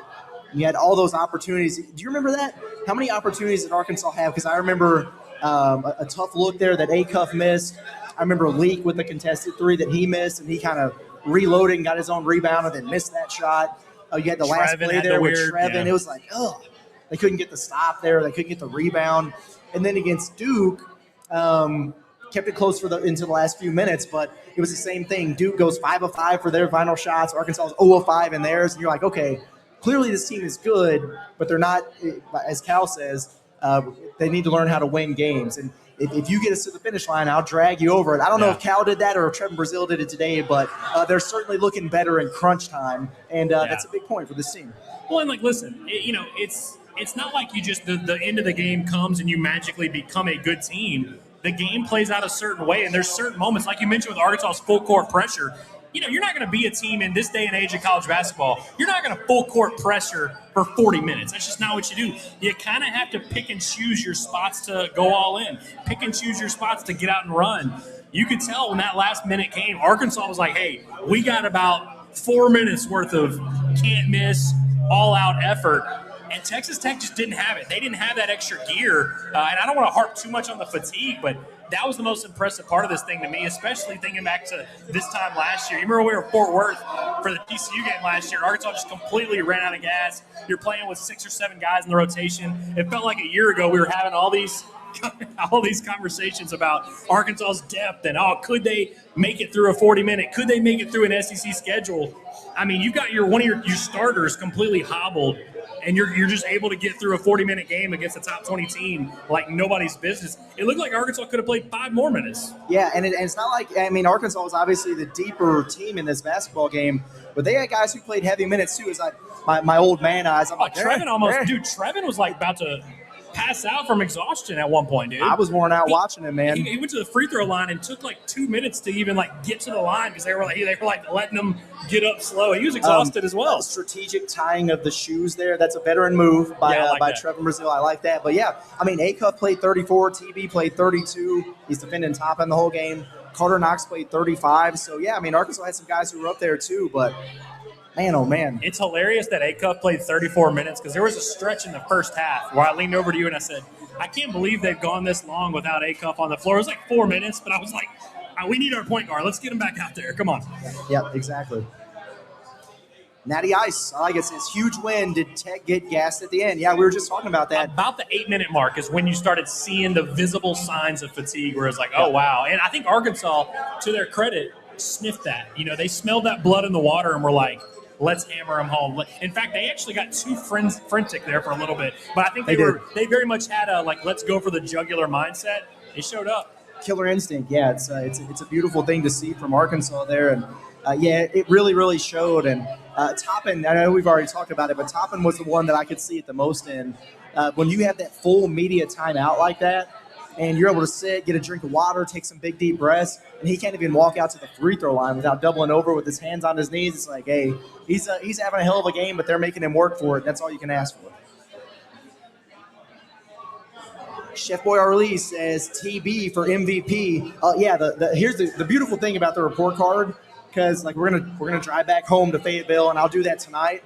And you had all those opportunities. Do you remember that? How many opportunities did Arkansas have? Because I remember a tough look there that Acuff missed. I remember Leak with the contested three that he missed, and he kind of reloaded and got his own rebound and then missed that shot. You had the last play there with Trevin. Yeah. It was like, they couldn't get the stop there. They couldn't get the rebound. And then against Duke, kept it close into the last few minutes, but it was the same thing. Duke goes 5 of 5 for their final shots. Arkansas is 0 of 5 in theirs. And you're like, okay, clearly this team is good, but they're not, as Cal says, they need to learn how to win games. And if you get us to the finish line, I'll drag you over it. I don't know if Cal did that or if Trevin Brazil did it today, but they're certainly looking better in crunch time, and that's a big point for this team. Well, and listen, it's not like you just the end of the game comes and you magically become a good team. The game plays out a certain way, and there's certain moments, like you mentioned with Arkansas's full court pressure. You're not going to be a team in this day and age of college basketball. You're not going to full court pressure for 40 minutes. That's just not what you do. You kind of have to pick and choose your spots to go all in. Pick and choose your spots to get out and run. You could tell when that last minute came, Arkansas was like, hey, we got about 4 minutes worth of can't miss, all-out effort. And Texas Tech just didn't have it. They didn't have that extra gear. And I don't want to harp too much on the fatigue, but that was the most impressive part of this thing to me, especially thinking back to this time last year. You remember we were at Fort Worth for the TCU game last year. Arkansas just completely ran out of gas. You're playing with 6 or 7 guys in the rotation. It felt like a year ago we were having all these conversations about Arkansas's depth and, could they make it through a 40-minute? Could they make it through an SEC schedule? I mean, you've got one of your starters completely hobbled, and you're just able to get through a 40-minute game against a top 20 team like nobody's business. It looked like Arkansas could have played 5 more minutes. Yeah, and it's not like, Arkansas was obviously the deeper team in this basketball game, but they had guys who played heavy minutes too. It's like my old man eyes. I'm like, Trevin Trevin was like about to pass out from exhaustion at one point, dude. I was worn out watching him, man. He went to the free throw line and took like 2 minutes to even get to the line because they were letting him get up slow. He was exhausted as well. Strategic tying of the shoes there. That's a veteran move by Trevin Brazil. I like that. But yeah, Acuff played 34. TB played 32. He's defending top in the whole game. Carter Knox played 35. So yeah, Arkansas had some guys who were up there too, but man, oh man. It's hilarious that Acuff played 34 minutes because there was a stretch in the first half where I leaned over to you and I said, I can't believe they've gone this long without Acuff on the floor. It was like 4 minutes, but I was like, we need our point guard. Let's get him back out there. Come on. Yeah, exactly. Natty Ice, I like it. Says huge win. Did Tech get gassed at the end? Yeah, we were just talking about that. About the 8-minute mark is when you started seeing the visible signs of fatigue where it's like, oh, wow. And I think Arkansas, to their credit, sniffed that. They smelled that blood in the water and were like, let's hammer them home. In fact, they actually got too frantic there for a little bit. But I think they very much had a, let's go for the jugular mindset. They showed up. Killer instinct. Yeah, it's a beautiful thing to see from Arkansas there. And, it really, really showed. And Toppin, I know we've already talked about it, but Toppin was the one that I could see it the most in. When you have that full media timeout like that, and you're able to sit, get a drink of water, take some big, deep breaths, and he can't even walk out to the free throw line without doubling over with his hands on his knees. It's like, hey, he's having a hell of a game, but they're making him work for it. That's all you can ask for. Chef Boy Arlie says TB for MVP. Here's the beautiful thing about the report card, because we're gonna drive back home to Fayetteville, and I'll do that tonight.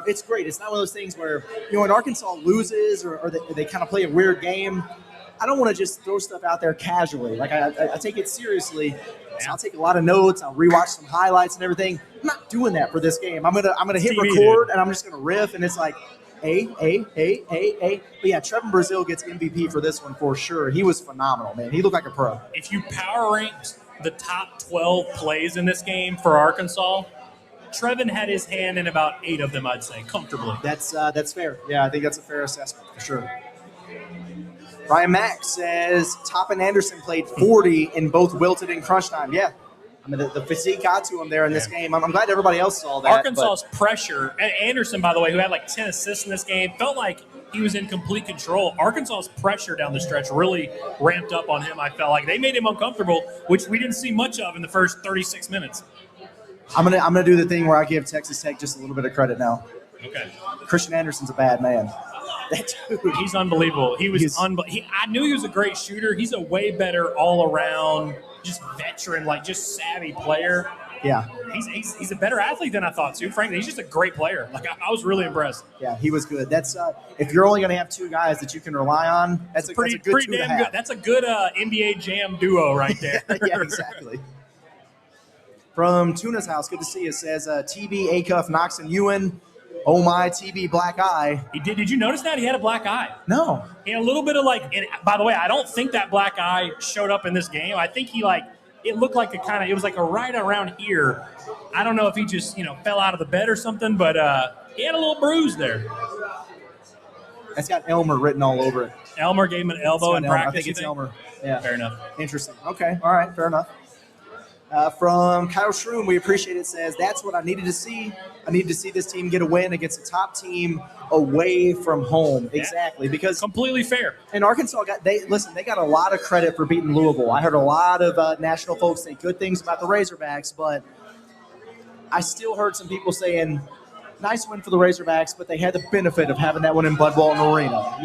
It's great. It's not one of those things where when Arkansas loses or they kind of play a weird game. I don't want to just throw stuff out there casually. I take it seriously. So I'll take a lot of notes. I'll rewatch some highlights and everything. I'm not doing that for this game. I'm gonna hit record and I'm just gonna riff, and it's like, hey. But yeah, Trevin Brazil gets MVP for this one for sure. He was phenomenal, man. He looked like a pro. If you power ranked the top 12 plays in this game for Arkansas, Trevin had his hand in about 8 of them, I'd say, comfortably. That's fair. Yeah, I think that's a fair assessment for sure. Ryan Mack says Toppin Anderson played 40 in both Wilton and crunch time. Yeah. I mean, the physique got to him there in this game. I'm glad everybody else saw that. Arkansas's pressure, and Anderson, by the way, who had like 10 assists in this game, felt like he was in complete control. Arkansas's pressure down the stretch really ramped up on him, I felt like. They made him uncomfortable, which we didn't see much of in the first 36 minutes. I'm gonna do the thing where I give Texas Tech just a little bit of credit now. Okay. Christian Anderson's a bad man. That dude. He's unbelievable. I knew he was a great shooter. He's a way better all-around, just veteran, like just savvy player. Yeah. He's a better athlete than I thought, too, frankly. He's just a great player. Like I was really impressed. Yeah, he was good. That's if you're only going to have 2 guys that you can rely on, that's a good pretty two to damn have. good. That's a good NBA Jam duo right there. Yeah, exactly. From Tuna's house, good to see you. Says TB, Acuff, Knox, and Ewan. Oh my, TB, black eye. He did. Did you notice that? He had a black eye. No. He had a little bit of like, and by the way, I don't think that black eye showed up in this game. I think it looked like it was like a right around here. I don't know if he just, fell out of the bed or something, but he had a little bruise there. That's got Elmer written all over it. Elmer gave him an elbow in practice. I think it's Elmer. Yeah. Fair enough. Interesting. Okay. All right. Fair enough. From Kyle Shroom, we appreciate it, says, that's what I needed to see. I needed to see this team get a win against a top team away from home. Yeah. Exactly. Because completely fair. And Arkansas they got a lot of credit for beating Louisville. I heard a lot of national folks say good things about the Razorbacks, but I still heard some people saying, nice win for the Razorbacks, but they had the benefit of having that one in Bud Walton Arena,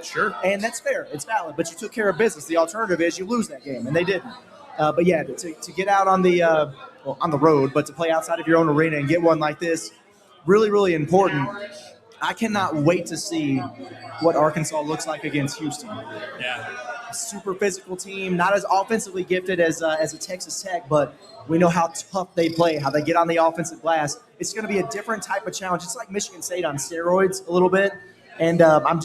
Sure. And that's fair. It's valid, but you took care of business. The alternative is you lose that game, and they didn't. But yeah, to get out on the on the road, but to play outside of your own arena and get one like this, really, really important. I cannot wait to see what Arkansas looks like against Houston. Yeah, super physical team, not as offensively gifted as a Texas Tech, but we know how tough they play, how they get on the offensive glass. It's going to be a different type of challenge. It's like Michigan State on steroids a little bit. And I'm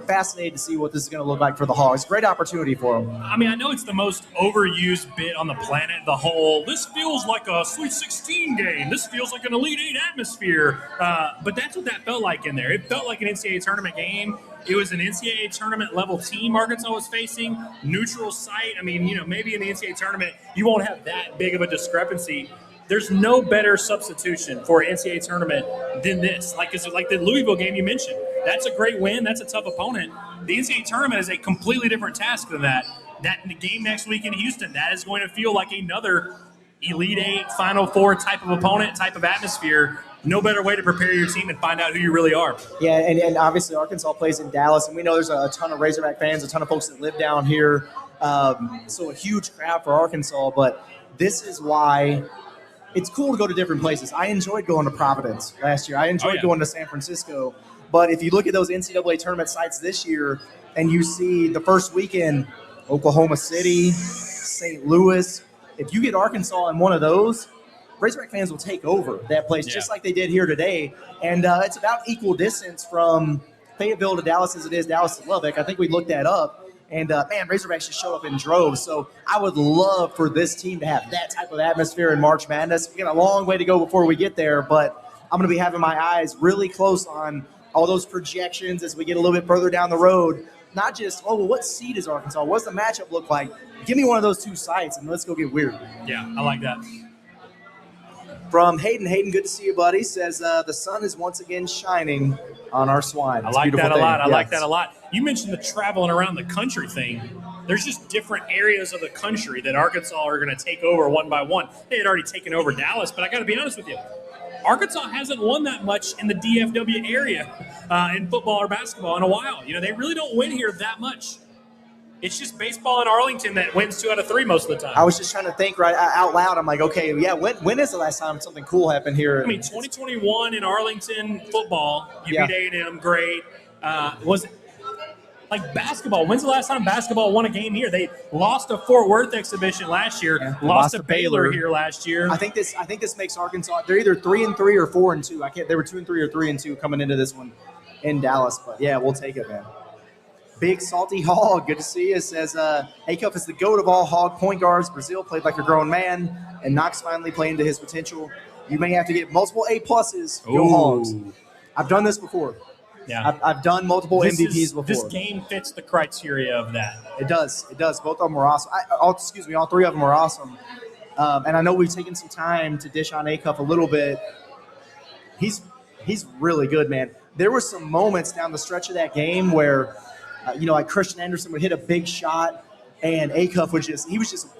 fascinated to see what this is going to look like for the Hogs. Great opportunity for them. I mean, I know it's the most overused bit on the planet, the whole, this feels like a Sweet 16 game. This feels like an Elite 8 atmosphere. But that's what that felt like in there. It felt like an NCAA tournament game. It was an NCAA tournament level team Arkansas was facing. Neutral site. I mean, maybe in the NCAA tournament, you won't have that big of a discrepancy. There's no better substitution for an NCAA tournament than this. Like the Louisville game you mentioned. That's a great win. That's a tough opponent. The NCAA tournament is a completely different task than that. That in the game next week in Houston, that is going to feel like another Elite 8, Final Four type of opponent, type of atmosphere. No better way to prepare your team and find out who you really are. Yeah, and obviously Arkansas plays in Dallas, and we know there's a ton of Razorback fans, a ton of folks that live down here. So a huge crowd for Arkansas, but this is why it's cool to go to different places. I enjoyed going to Providence last year. I enjoyed going to San Francisco. But if you look at those NCAA tournament sites this year and you see the first weekend, Oklahoma City, St. Louis, if you get Arkansas in one of those, Razorback fans will take over that place just like they did here today. And it's about equal distance from Fayetteville to Dallas as it is Dallas to Lubbock. I think we looked that up. And, man, Razorbacks just show up in droves. So I would love for this team to have that type of atmosphere in March Madness. We got a long way to go before we get there, but I'm going to be having my eyes really close on all those projections as we get a little bit further down the road. Not just, what seed is Arkansas? What's the matchup look like? Give me one of those 2 sites, and let's go get weird. Yeah, I like that. From Hayden, good to see you, buddy, says the sun is once again shining on our swine. I like that a lot. I like that a lot. You mentioned the traveling around the country thing. There's just different areas of the country that Arkansas are going to take over one by one. They had already taken over Dallas, but I got to be honest with you. Arkansas hasn't won that much in the DFW area in football or basketball in a while. They really don't win here that much. It's just baseball in Arlington that wins 2 out of 3 most of the time. I was just trying to think right out loud. I'm like, okay, yeah, when is the last time something cool happened here? I mean, 2021 in Arlington football, you beat A&M, great. Was like basketball. When's the last time basketball won a game here? They lost a Fort Worth exhibition last year. Lost to Baylor here last year. I think this makes Arkansas. They're either 3-3 or 4-2. They were 2-3 or 3-2 coming into this one in Dallas. But yeah, we'll take it, man. Big Salty Hog, good to see you. Says, Acuff is the GOAT of all Hog point guards. Brazil played like a grown man, and Knox finally playing to his potential. You may have to get multiple A+s. Go Hogs. I've done this before. Yeah, I've done multiple MVPs before. This game fits the criteria of that. It does. Both of them were awesome. All three of them were awesome. And I know we've taken some time to dish on Acuff a little bit. He's really good, man. There were some moments down the stretch of that game where, like Christian Anderson would hit a big shot, and Acuff was just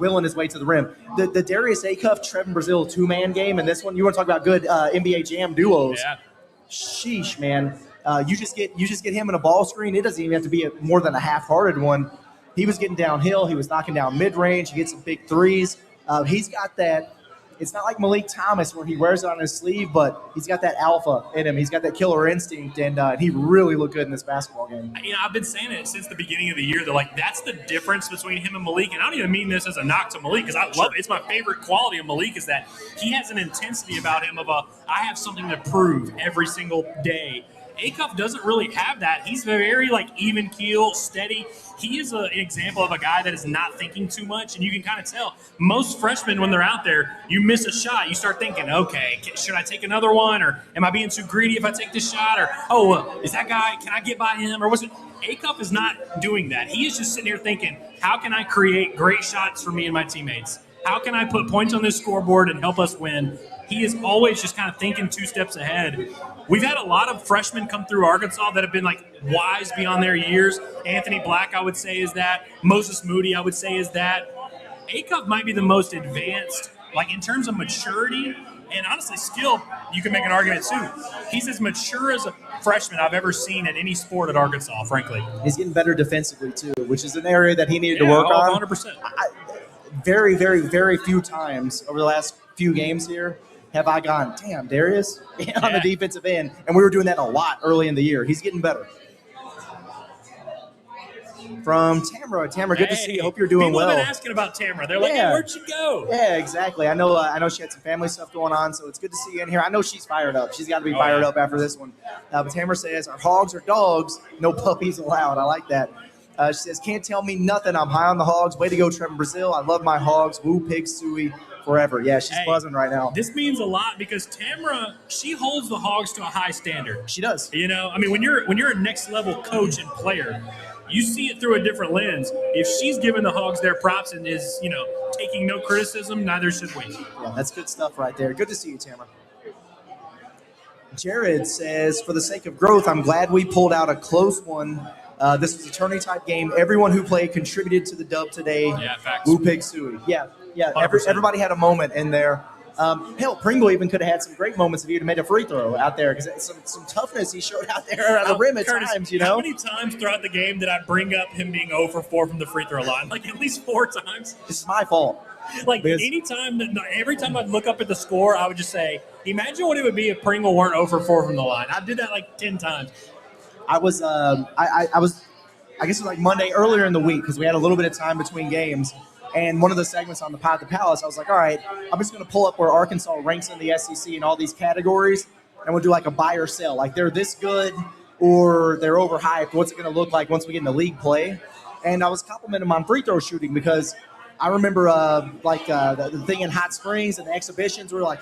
willing his way to the rim. The Darius Acuff, Trevin Brazil 2-man game, and this one, you want to talk about good NBA Jam duos. Yeah. Sheesh, man. You just get him in a ball screen. It doesn't even have to be more than a half-hearted one. He was getting downhill. He was knocking down mid-range. He gets some big threes. He's got that. It's not like Malik Thomas where he wears it on his sleeve, but he's got that alpha in him. He's got that killer instinct, and he really looked good in this basketball game. I've been saying it since the beginning of the year. They're like, that's the difference between him and Malik. And I don't even mean this as a knock to Malik because I love it. It's my favorite quality of Malik is that he has an intensity about him of I have something to prove every single day. Acuff doesn't really have that. He's very even keel, steady. He is an example of a guy that is not thinking too much, and you can kind of tell. Most freshmen, when they're out there, you miss a shot, you start thinking, okay, should I take another one, or am I being too greedy if I take this shot, or is that guy, can I get by him, or was it? Acuff is not doing that. He is just sitting here thinking, how can I create great shots for me and my teammates? How can I put points on this scoreboard and help us win? He is always just kind of thinking 2 steps ahead. We've had a lot of freshmen come through Arkansas that have been wise beyond their years. Anthony Black, I would say, is that. Moses Moody, I would say, is that. Acuff might be the most advanced, in terms of maturity and honestly skill. You can make an argument too. He's as mature as a freshman I've ever seen at any sport at Arkansas, frankly. He's getting better defensively too, which is an area that he needed to work on. 100%. Very, very, very few times over the last few games here have I gone, damn, Darius, on the defensive end. And we were doing that a lot early in the year. He's getting better. From Tamara. Tamara, good to see you. Hope you're doing well. People have been asking about Tamara. They're like, hey, where'd you go? Yeah, exactly. I know she had some family stuff going on, so it's good to see you in here. I know she's fired up. She's got to be fired up after this one. But Tamara says, our hogs are dogs, no puppies allowed. I like that. She says, can't tell me nothing. I'm high on the hogs. Way to go, Trevin Brazil. I love my hogs. Woo, pig, suey. Forever. Yeah, she's buzzing right now. This means a lot because Tamara, she holds the hogs to a high standard. She does. When you're a next level coach and player, you see it through a different lens. If she's giving the hogs their props and is, taking no criticism, neither should we. Yeah, that's good stuff right there. Good to see you, Tamara. Jared says, for the sake of growth, I'm glad we pulled out a close one. This was a tourney-type game. Everyone who played contributed to the dub today. Yeah, facts. Woo pig suey. Yeah. Everybody had a moment in there. Hell, Pringle even could have had some great moments if he had made a free throw out there because some toughness he showed out there at the rim at Curtis, times. How many times throughout the game did I bring up him being 0 for 4 from the free throw line? At least 4 times. It's my fault. Every time I'd look up at the score, I would just say, imagine what it would be if Pringle weren't 0 for 4 from the line. I did that 10 times. I was, I guess it was Monday earlier in the week because we had a little bit of time between games. And one of the segments on the Patp Palace, I was like, all right, I'm just going to pull up where Arkansas ranks in the SEC in all these categories, and we'll do a buy or sell. They're this good or they're overhyped. What's it going to look like once we get into league play? And I was complimenting them on free throw shooting because I remember the thing in Hot Springs and the exhibitions were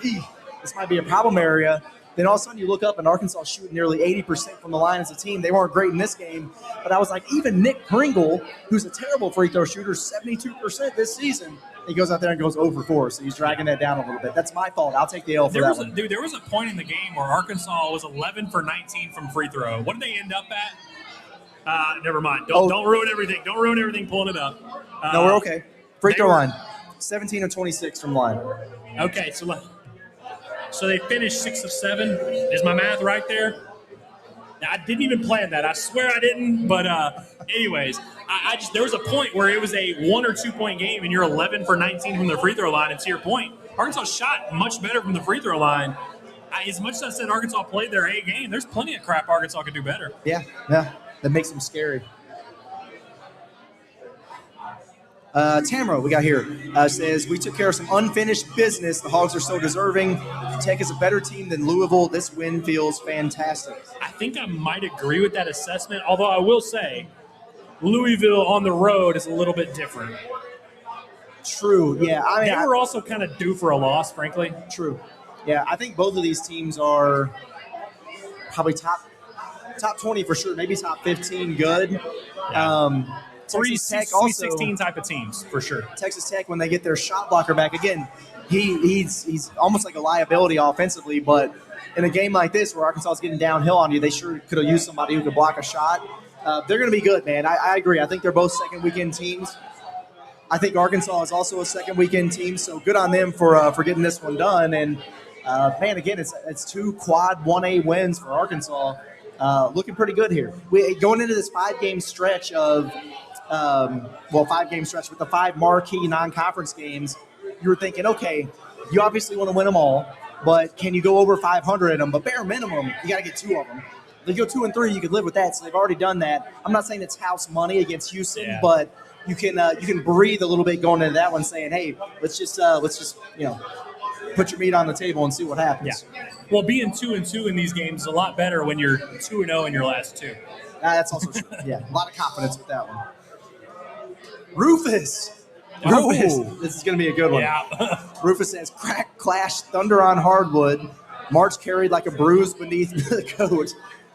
this might be a problem area. Then all of a sudden you look up and Arkansas shooting nearly 80% from the line as a team. They weren't great in this game. But I was like, even Nick Pringle, who's a terrible free throw shooter, 72% this season, he goes out there and goes 0 for 4. So he's dragging that down a little bit. That's my fault. I'll take the L for that one. There was a point in the game where Arkansas was 11 for 19 from free throw. What did they end up at? Never mind. Don't ruin everything. Don't ruin everything pulling it up. No, we're okay. Free throw line. 17 of 26 from line. Okay, so they finished 6 of 7. Is my math right there? I didn't even plan that. I swear I didn't. But anyways, there was a point where it was a 1 or 2 point game, and you're 11 for 19 from the free throw line. And to your point, Arkansas shot much better from the free throw line. As much as I said Arkansas played their A game, there's plenty of crap Arkansas could do better. Yeah, that makes them scary. Tamara, we got here, says, we took care of some unfinished business. The Hogs are so deserving. Tech is a better team than Louisville. This win feels fantastic. I think I might agree with that assessment, although I will say Louisville on the road is a little bit different. True. Yeah. I mean, They were also kind of due for a loss, frankly. True. Yeah, I think both of these teams are probably top 20 for sure, maybe top 15 good. Yeah. Texas Tech Sweet also 16 type of teams for sure. Texas Tech, when they get their shot blocker back again, he's almost like a liability offensively. But in a game like this where Arkansas is getting downhill on you, they sure could have used somebody who could block a shot. They're going to be good, man. I agree. I think they're both second weekend teams. I think Arkansas is also a second weekend team, so good on them for getting this one done. And man, again, it's 2 quad 1A wins for Arkansas. Looking pretty good here. Going into this 5-game stretch of 5-game stretch with the 5 marquee non-conference games, you were thinking, okay, you obviously want to win them all, but can you go over 500 in them? But bare minimum, you got to get 2 of them. If you go 2 and 3, you could live with that. So they've already done that. I'm not saying it's house money against Houston, but you can breathe a little bit going into that one, saying, hey, let's just put your meat on the table and see what happens. Yeah. Well, being 2-2 in these games is a lot better when you're 2-0 in your last 2. That's also true. Yeah, a lot of confidence with that one. Rufus. This is going to be a good one. Yeah. Rufus says, crack, clash, thunder on hardwood. March carried like a bruise beneath the coat.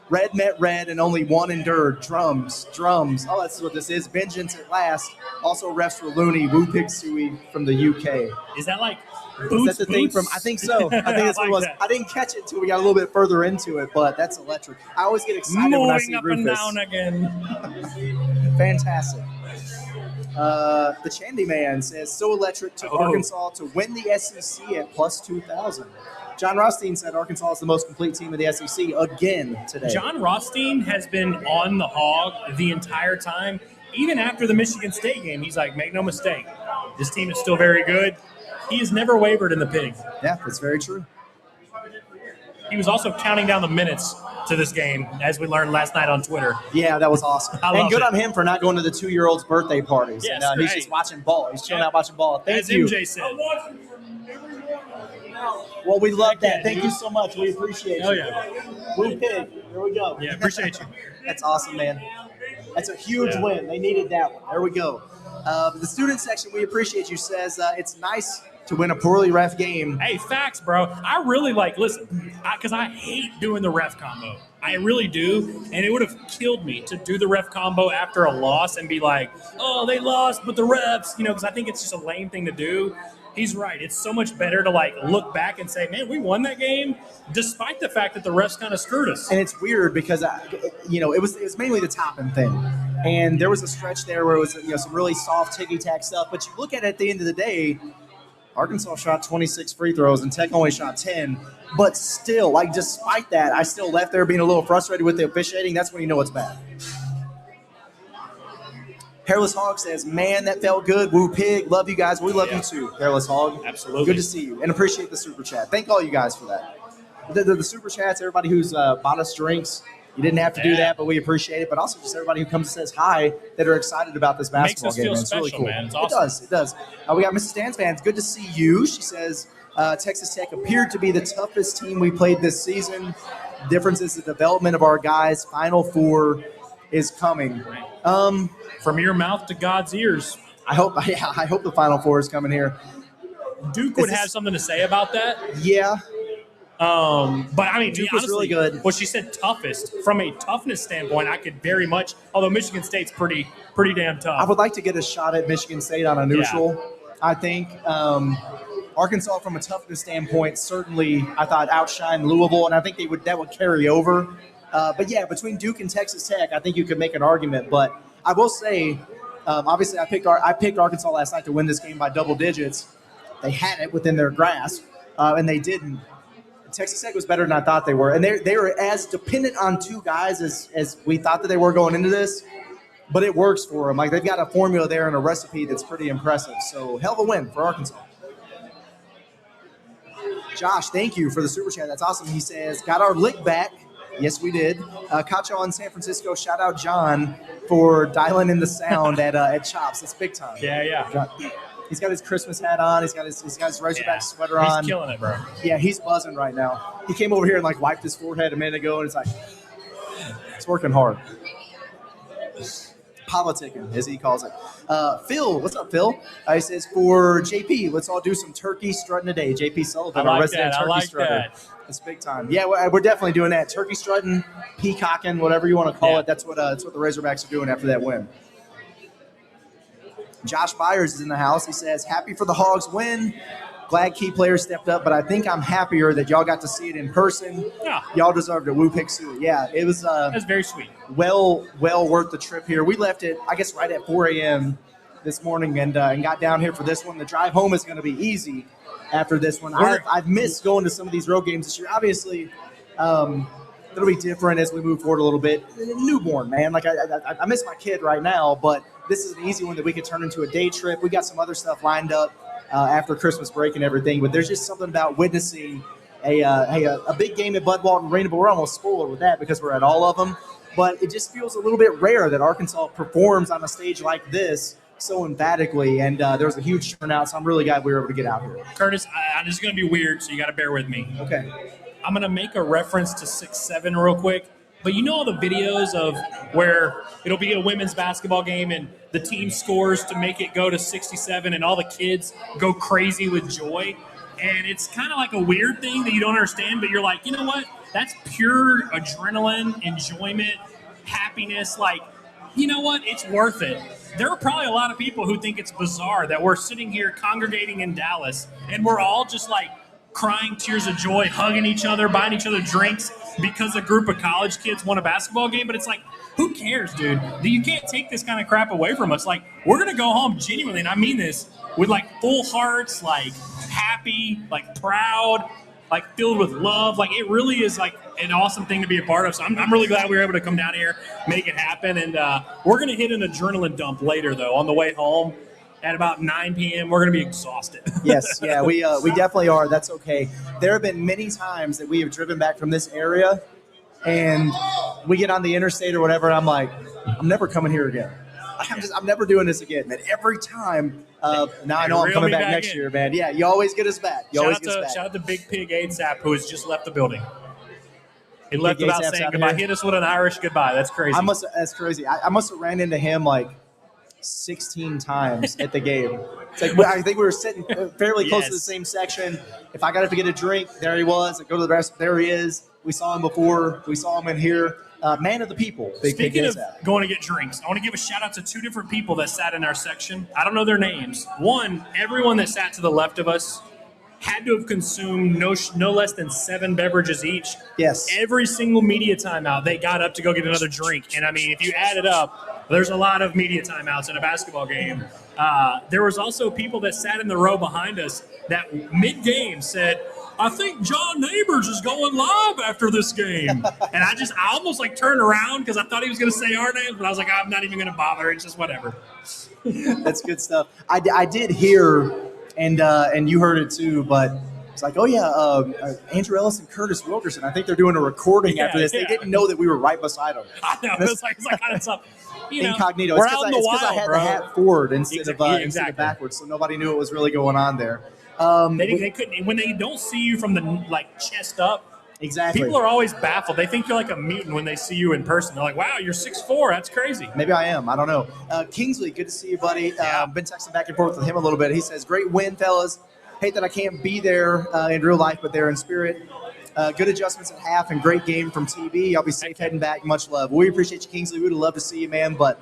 Red met red and only one endured. Drums. Oh, that's what this is. Vengeance at last. Also refs for Looney. Woo Pig Suey from the UK. Is that like Is that the thing from? I think so. I think that's what it was. that. I didn't catch it until we got a little bit further into it, but that's electric. I always get excited when I see up Rufus. and down again. Fantastic. The Chandy Man says, so electric took Arkansas to win the SEC at plus 2,000. John Rothstein said Arkansas is the most complete team in the SEC again today. John Rothstein has been on the hog the entire time. Even after the Michigan State game, he's like, make no mistake, this team is still very good. He has never wavered in the pig. Yeah, that's very true. He was also counting down the minutes to this game, as we learned last night on Twitter. Yeah, that was awesome. And good on him for not going to the 2-year-old's birthday parties. Yes, and, he's just watching ball. He's chilling out watching ball. Thank you. As MJ said. Well, we love that. Thank you so much. We appreciate you. Oh, yeah. Woo Pig. Here we go. Yeah, appreciate you. That's awesome, man. That's a huge win. They needed that one. There we go. The student section, we appreciate you, says it's nice to win a poorly ref game. Hey, facts, bro. I really listen, because I hate doing the ref combo. I really do. And it would have killed me to do the ref combo after a loss and be like, oh, they lost, but the refs, because I think it's just a lame thing to do. He's right. It's so much better to look back and say, man, we won that game despite the fact that the refs kind of screwed us. And it's weird because, it was mainly the Toppin thing. And there was a stretch there where it was, some really soft ticky-tack stuff. But you look at it at the end of the day, Arkansas shot 26 free throws and Tech only shot 10. But still, despite that, I still left there being a little frustrated with the officiating. That's when you know it's bad. Hairless Hog says, man, that felt good. Woo Pig. Love you guys. We love you too, Hairless Hog. Absolutely. Good to see you. And appreciate the super chat. Thank all you guys for that. The super chats, everybody who's bought us drinks. You didn't have to do that, but we appreciate it. But also just everybody who comes and says hi that are excited about this basketball game. Makes us feel It's special, really cool. man. It's awesome. It does. We got Mrs. Stansfans. Good to see you. She says, Texas Tech appeared to be the toughest team we played this season. The difference is the development of our guys. Final Four is coming. From your mouth to God's ears. I hope the Final Four is coming here. Duke would have something to say about that. Yeah. But I mean, Duke was really good. What she said, toughest. From a toughness standpoint, I could very much. Although Michigan State's pretty damn tough. I would like to get a shot at Michigan State on a neutral. Yeah. I think Arkansas, from a toughness standpoint, certainly I thought outshined Louisville, and I think that would carry over. But yeah, between Duke and Texas Tech, I think you could make an argument. But I will say, obviously, I picked Arkansas last night to win this game by double digits. They had it within their grasp, and they didn't. Texas Tech was better than I thought they were, and they were as dependent on 2 guys as we thought that they were going into this. But it works for them. They've got a formula there and a recipe that's pretty impressive. So hell of a win for Arkansas. Josh, thank you for the super chat. That's awesome. He says, got our lick back. Yes, we did. Caught y'all in San Francisco. Shout out John for dialing in the sound at Chops. That's big time. Yeah. John, he's got his Christmas hat on. He's got his Razorback sweater on. He's killing it, bro. Yeah, he's buzzing right now. He came over here and wiped his forehead a minute ago, and it's working hard. politicking, as he calls it. Phil, what's up, Phil? He says, for JP, let's all do some turkey strutting today. JP Sullivan, our resident turkey strutter. That's big time. Yeah, we're definitely doing that. Turkey strutting, peacocking, whatever you want to call it. That's what the Razorbacks are doing after that win. Josh Byers is in the house. He says, happy for the Hogs win. Glad key players stepped up, but I think I'm happier that y'all got to see it in person. Yeah. Y'all deserved it. Woo Pig Sue. Yeah, it was that's very sweet. Well worth the trip here. We left it, I guess, right at 4 a.m. this morning and got down here for this one. The drive home is going to be easy after this one. I've missed going to some of these road games this year. Obviously, it'll be different as we move forward a little bit. Newborn, man. Like, I miss my kid right now, but this is an easy one that we could turn into a day trip. We got some other stuff lined up after Christmas break and everything, but there's just something about witnessing a big game at Bud Walton Arena, but we're almost spoiled with that because we're at all of them. But it just feels a little bit rare that Arkansas performs on a stage like this so emphatically, and there was a huge turnout, so I'm really glad we were able to get out here. Curtis, this is going to be weird, so you got to bear with me. Okay. I'm going to make a reference to 6'7" real quick. But you know all the videos of where it'll be a women's basketball game and the team scores to make it go to 67 and all the kids go crazy with joy. And it's kind of like a weird thing that you don't understand, but you're like, you know what? That's pure adrenaline, enjoyment, happiness. Like, you know what? It's worth it. There are probably a lot of people who think it's bizarre that we're sitting here congregating in Dallas and we're all just like crying tears of joy, hugging each other, buying each other drinks because a group of college kids won a basketball game. But it's like, who cares, dude? You can't take this kind of crap away from us. Like, we're going to go home genuinely, and I mean this, with like full hearts, like happy, like proud, like filled with love. Like, it really is like an awesome thing to be a part of. So I'm really glad we were able to come down here, make it happen. And we're going to hit an adrenaline dump later, though, on the way home. At about 9 p.m., we're going to be exhausted. Yes, yeah, we definitely are. That's okay. There have been many times that we have driven back from this area, and we get on the interstate or whatever, and I'm like, I'm never coming here again. I'm never doing this again, man. Every time. Now I know I'm coming back next year, man. Yeah, you always get us back. Shout out to Big Pig ASAP, who has just left the building. He left without saying goodbye. Hit us with an Irish goodbye. That's crazy. That's crazy. I must have ran into him like 16 times at the game. It's like, I think we were sitting fairly close to the same section. If I got to get a drink, there he was. I go to the rest, there he is. We saw him before. We saw him in here. Man of the people. Speaking of going to get drinks, I want to give a shout out to two different people that sat in our section. I don't know their names. One, everyone that sat to the left of us had to have consumed no less than 7 beverages each. Yes. Every single media timeout, they got up to go get another drink. And I mean, if you add it up, there's a lot of media timeouts in a basketball game. There was also people that sat in the row behind us that mid-game said, I think John Neighbors is going live after this game. And I almost like turned around because I thought he was going to say our names, but I was like, I'm not even going to bother. It's just whatever. That's good stuff. I did hear, and you heard it too, but it's like, oh yeah, Andrew Ellis and Curtis Wilkerson. I think they're doing a recording after this. They didn't know that we were right beside them. I know. It's like kind of tough. Incognito. We're it's because I had the hat forward instead of backwards, so nobody knew what was really going on there. They couldn't, when they don't see you from the chest up. Exactly. People are always baffled. They think you're like a mutant when they see you in person. They're like, wow, you're 6'4". That's crazy. Maybe I am. I don't know. Kingsley, good to see you, buddy. Been texting back and forth with him a little bit. He says, great win, fellas. Hate that I can't be there in real life, but there in spirit. Good adjustments at half and great game from TB. I'll be safe heading back. Much love. We appreciate you, Kingsley. We would love to see you, man, but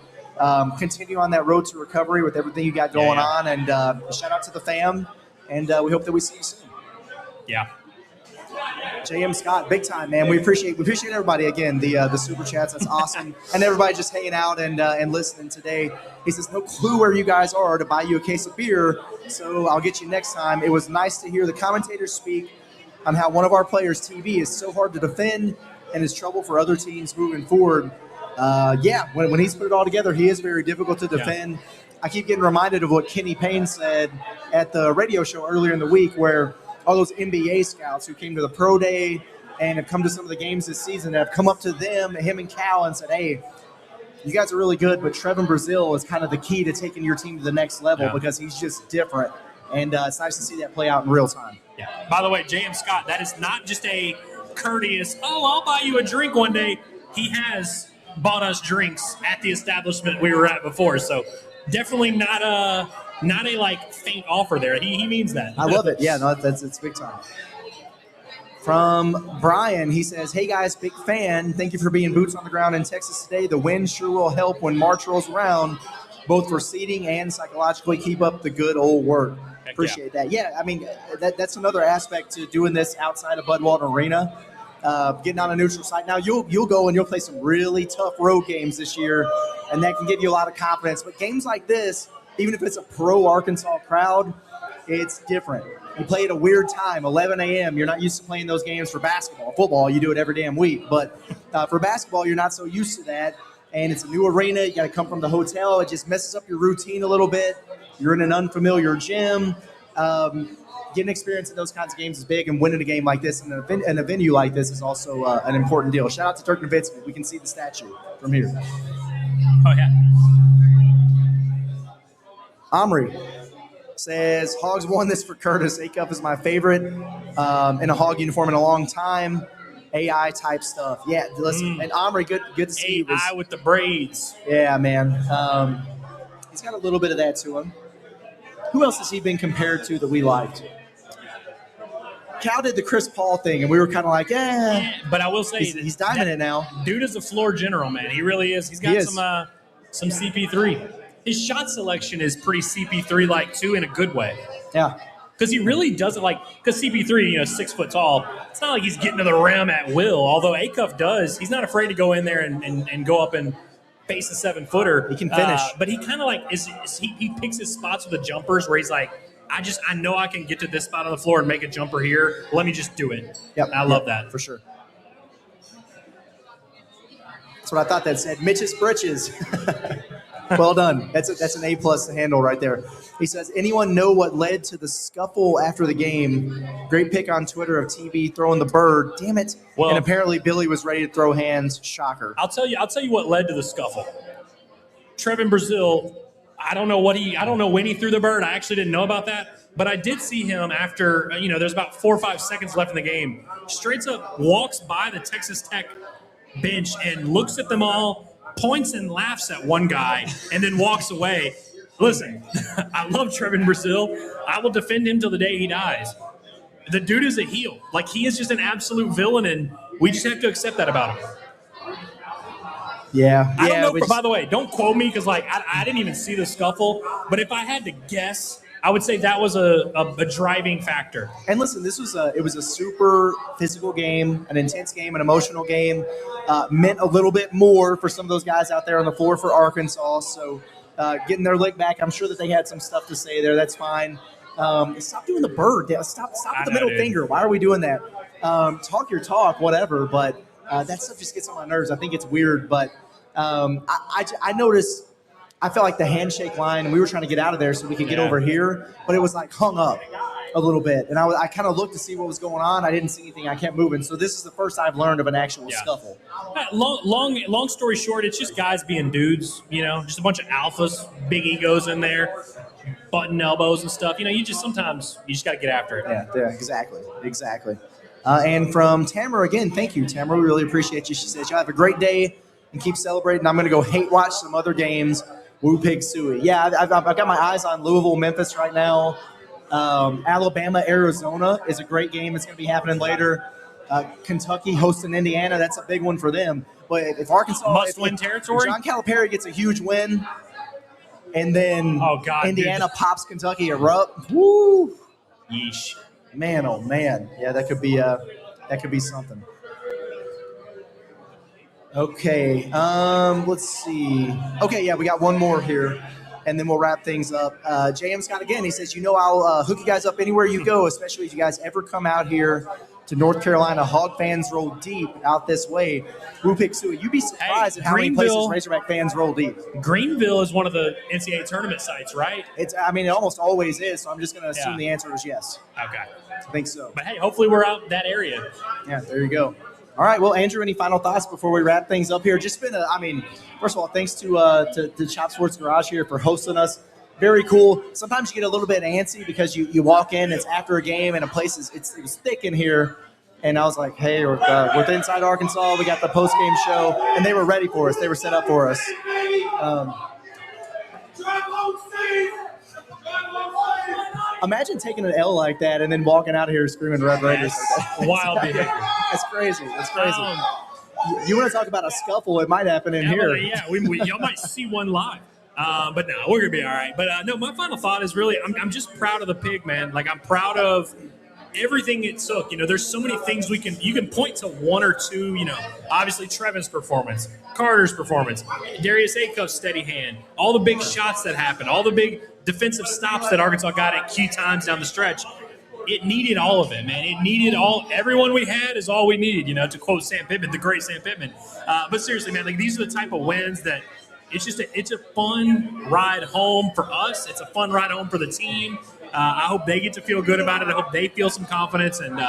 continue on that road to recovery with everything you got going on. And shout out to the fam, and we hope that we see you soon. Yeah. JM Scott, big time, man. We appreciate everybody again. The super chats, that's awesome, and everybody just hanging out and listening today. He says, no clue where you guys are to buy you a case of beer, so I'll get you next time. It was nice to hear the commentators speak on how one of our players, TV, is so hard to defend and is trouble for other teams moving forward. When he's put it all together, he is very difficult to defend. Yeah. I keep getting reminded of what Kenny Payne said at the radio show earlier in the week, where all those NBA scouts who came to the pro day and have come to some of the games this season have come up to him and Cal, and said, hey, you guys are really good, but Trevin Brazile is kind of the key to taking your team to the next level because he's just different. And it's nice to see that play out in real time. Yeah. By the way, J.M. Scott, that is not just a courteous, I'll buy you a drink one day. He has bought us drinks at the establishment we were at before. So definitely not a like faint offer there. He means that. I love it. Yeah, no, it's big time. From Brian, he says, "Hey guys, big fan. Thank you for being boots on the ground in Texas today. The win sure will help when March rolls around, both for seeding and psychologically. Keep up the good old work." Appreciate that. Yeah, I mean, that's another aspect to doing this outside of Bud Walton Arena, getting on a neutral site. Now, you'll go and you'll play some really tough road games this year, and that can give you a lot of confidence. But games like this, even if it's a pro Arkansas crowd, it's different. You play at a weird time, 11 a.m. You're not used to playing those games for basketball. Football, you do it every damn week. But for basketball, you're not so used to that. And it's a new arena. You got to come from the hotel. It just messes up your routine a little bit. You're in an unfamiliar gym. Getting experience in those kinds of games is big, and winning a game like this in a venue like this is also an important deal. Shout out to Dirk Nowitzki. We can see the statue from here. Oh, yeah. Omri says, Hogs won this for Curtis. A-Cup is my favorite in a Hog uniform in a long time. AI type stuff. Yeah, listen. And Omri, good to see you. AI with the braids. Yeah, man. He's got a little bit of that to him. Who else has he been compared to that we liked? Cal did the Chris Paul thing, and we were kind of like, yeah. But I will say he's diving it now. Dude is a floor general, man. He really is. He's got some CP3. His shot selection is pretty CP3-like, too, in a good way. Yeah. Because he really doesn't because CP3, 6 foot tall, it's not like he's getting to the rim at will. Although A-Cuff does, he's not afraid to go in there and go up and face a 7-footer. He can finish. But he kind of he picks his spots with the jumpers where he's like, I know I can get to this spot on the floor and make a jumper here. Let me just do it. Yep. And I love that. For sure. That's what I thought that said. Mitch's britches. Well done. That's an A+ handle right there. He says, anyone know what led to the scuffle after the game? Great pick on Twitter of TV throwing the bird. Damn it. Well, and apparently Billy was ready to throw hands. Shocker. I'll tell you what led to the scuffle. Trevin Brazil, I don't know when he threw the bird. I actually didn't know about that. But I did see him after, there's about 4 or 5 seconds left in the game. Straight up walks by the Texas Tech bench and looks at them all, points and laughs at one guy, and then walks away. Listen, I love Trevin Brazil. I will defend him till the day he dies. The dude is a heel. He is just an absolute villain, and we just have to accept that about him. Yeah. I don't know. By the way, don't quote me because I didn't even see the scuffle. But if I had to guess, I would say that was a driving factor. And listen, it was a super physical game, an intense game, an emotional game. Meant a little bit more for some of those guys out there on the floor for Arkansas. So getting their lick back, I'm sure that they had some stuff to say there. That's fine. Stop doing the bird. Stop with the middle finger. Why are we doing that? Talk your talk, whatever. But that stuff just gets on my nerves. I think it's weird. But I noticed. I felt like the handshake line, and we were trying to get out of there so we could get over here, but it was hung up a little bit. And I kind of looked to see what was going on. I didn't see anything. I kept moving. So this is the first I've learned of an actual scuffle. Long story short, it's just guys being dudes, just a bunch of alphas, big egos in there, button elbows and stuff. You just sometimes you just got to get after it. Yeah, exactly. And from Tamara again, thank you, Tamara. We really appreciate you. She says, y'all have a great day and keep celebrating. I'm going to go hate watch some other games. Woo Pig Suey. Yeah, I've got my eyes on Louisville, Memphis right now. Alabama, Arizona is a great game. It's going to be happening later. Kentucky hosting Indiana. That's a big one for them. But if Arkansas must-win territory, John Calipari gets a huge win, and then Indiana pops Kentucky erupt. Woo! Yeesh. Man, oh man. Yeah, that could be something. Okay, let's see. Okay, yeah, we got one more here, and then we'll wrap things up. J.M. Scott again, he says, I'll hook you guys up anywhere you go, especially if you guys ever come out here to North Carolina. Hog fans roll deep out this way. Woo Pig Suey, you'd be surprised at how many places Razorback fans roll deep. Greenville is one of the NCAA tournament sites, right? It almost always is, so I'm just going to assume the answer is yes. Okay. I think so. But hey, hopefully we're out that area. Yeah, there you go. All right, well, Andrew, any final thoughts before we wrap things up here? Just been first of all, thanks to Chop Sports Garage here for hosting us. Very cool. Sometimes you get a little bit antsy because you walk in, it's after a game, and a place it was thick in here. And I was like, hey, we're Inside Arkansas. We got the post-game show. And they were ready for us. They were set up for us. Imagine taking an L like that and then walking out of here screaming Red Raiders. Wild behavior. That's crazy. That's crazy. You want to talk about a scuffle? It might happen in here. Y'all might see one live. But no, we're going to be all right. But no, my final thought is really I'm just proud of the pig, man. Like, I'm proud of everything it took. There's so many things you can point to one or two, obviously Trevin's performance, Carter's performance, Darius Acuff's steady hand, all the big shots that happened, all the big defensive stops that Arkansas got at key times down the stretch. It needed all of it, man. It needed everyone we had is all we needed, to quote Sam Pittman, the great Sam Pittman. But seriously, man, like, these are the type of wins that it's a fun ride home for us. It's a fun ride home for the team. I hope they get to feel good about it. I hope they feel some confidence. And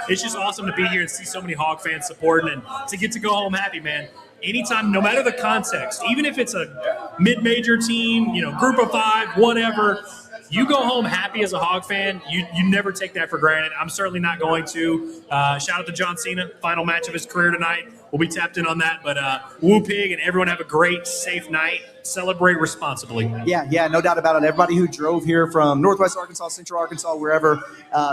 it's just awesome to be here and see so many Hog fans supporting and to get to go home happy, man. Anytime, no matter the context, even if it's a mid-major team, group of five, whatever, you go home happy as a Hog fan. You never take that for granted. I'm certainly not going to. Shout out to John Cena, final match of his career tonight. We'll be tapped in on that. But woo pig, and everyone have a great, safe night. Celebrate responsibly. Yeah, no doubt about it. Everybody who drove here from Northwest Arkansas, Central Arkansas, wherever,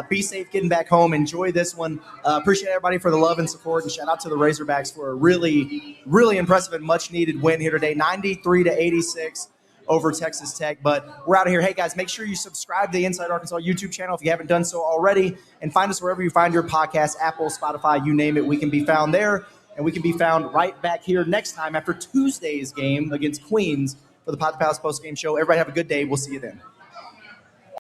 be safe getting back home. Enjoy this one. Appreciate everybody for the love and support, and shout out to the Razorbacks for a really, really impressive and much-needed win here today, 93-86 over Texas Tech. But we're out of here. Hey, guys, make sure you subscribe to the Inside Arkansas YouTube channel if you haven't done so already, and find us wherever you find your podcast, Apple, Spotify, you name it. We can be found there. And we can be found right back here next time after Tuesday's game against Queens for the Patp Post Game Show. Everybody have a good day. We'll see you then.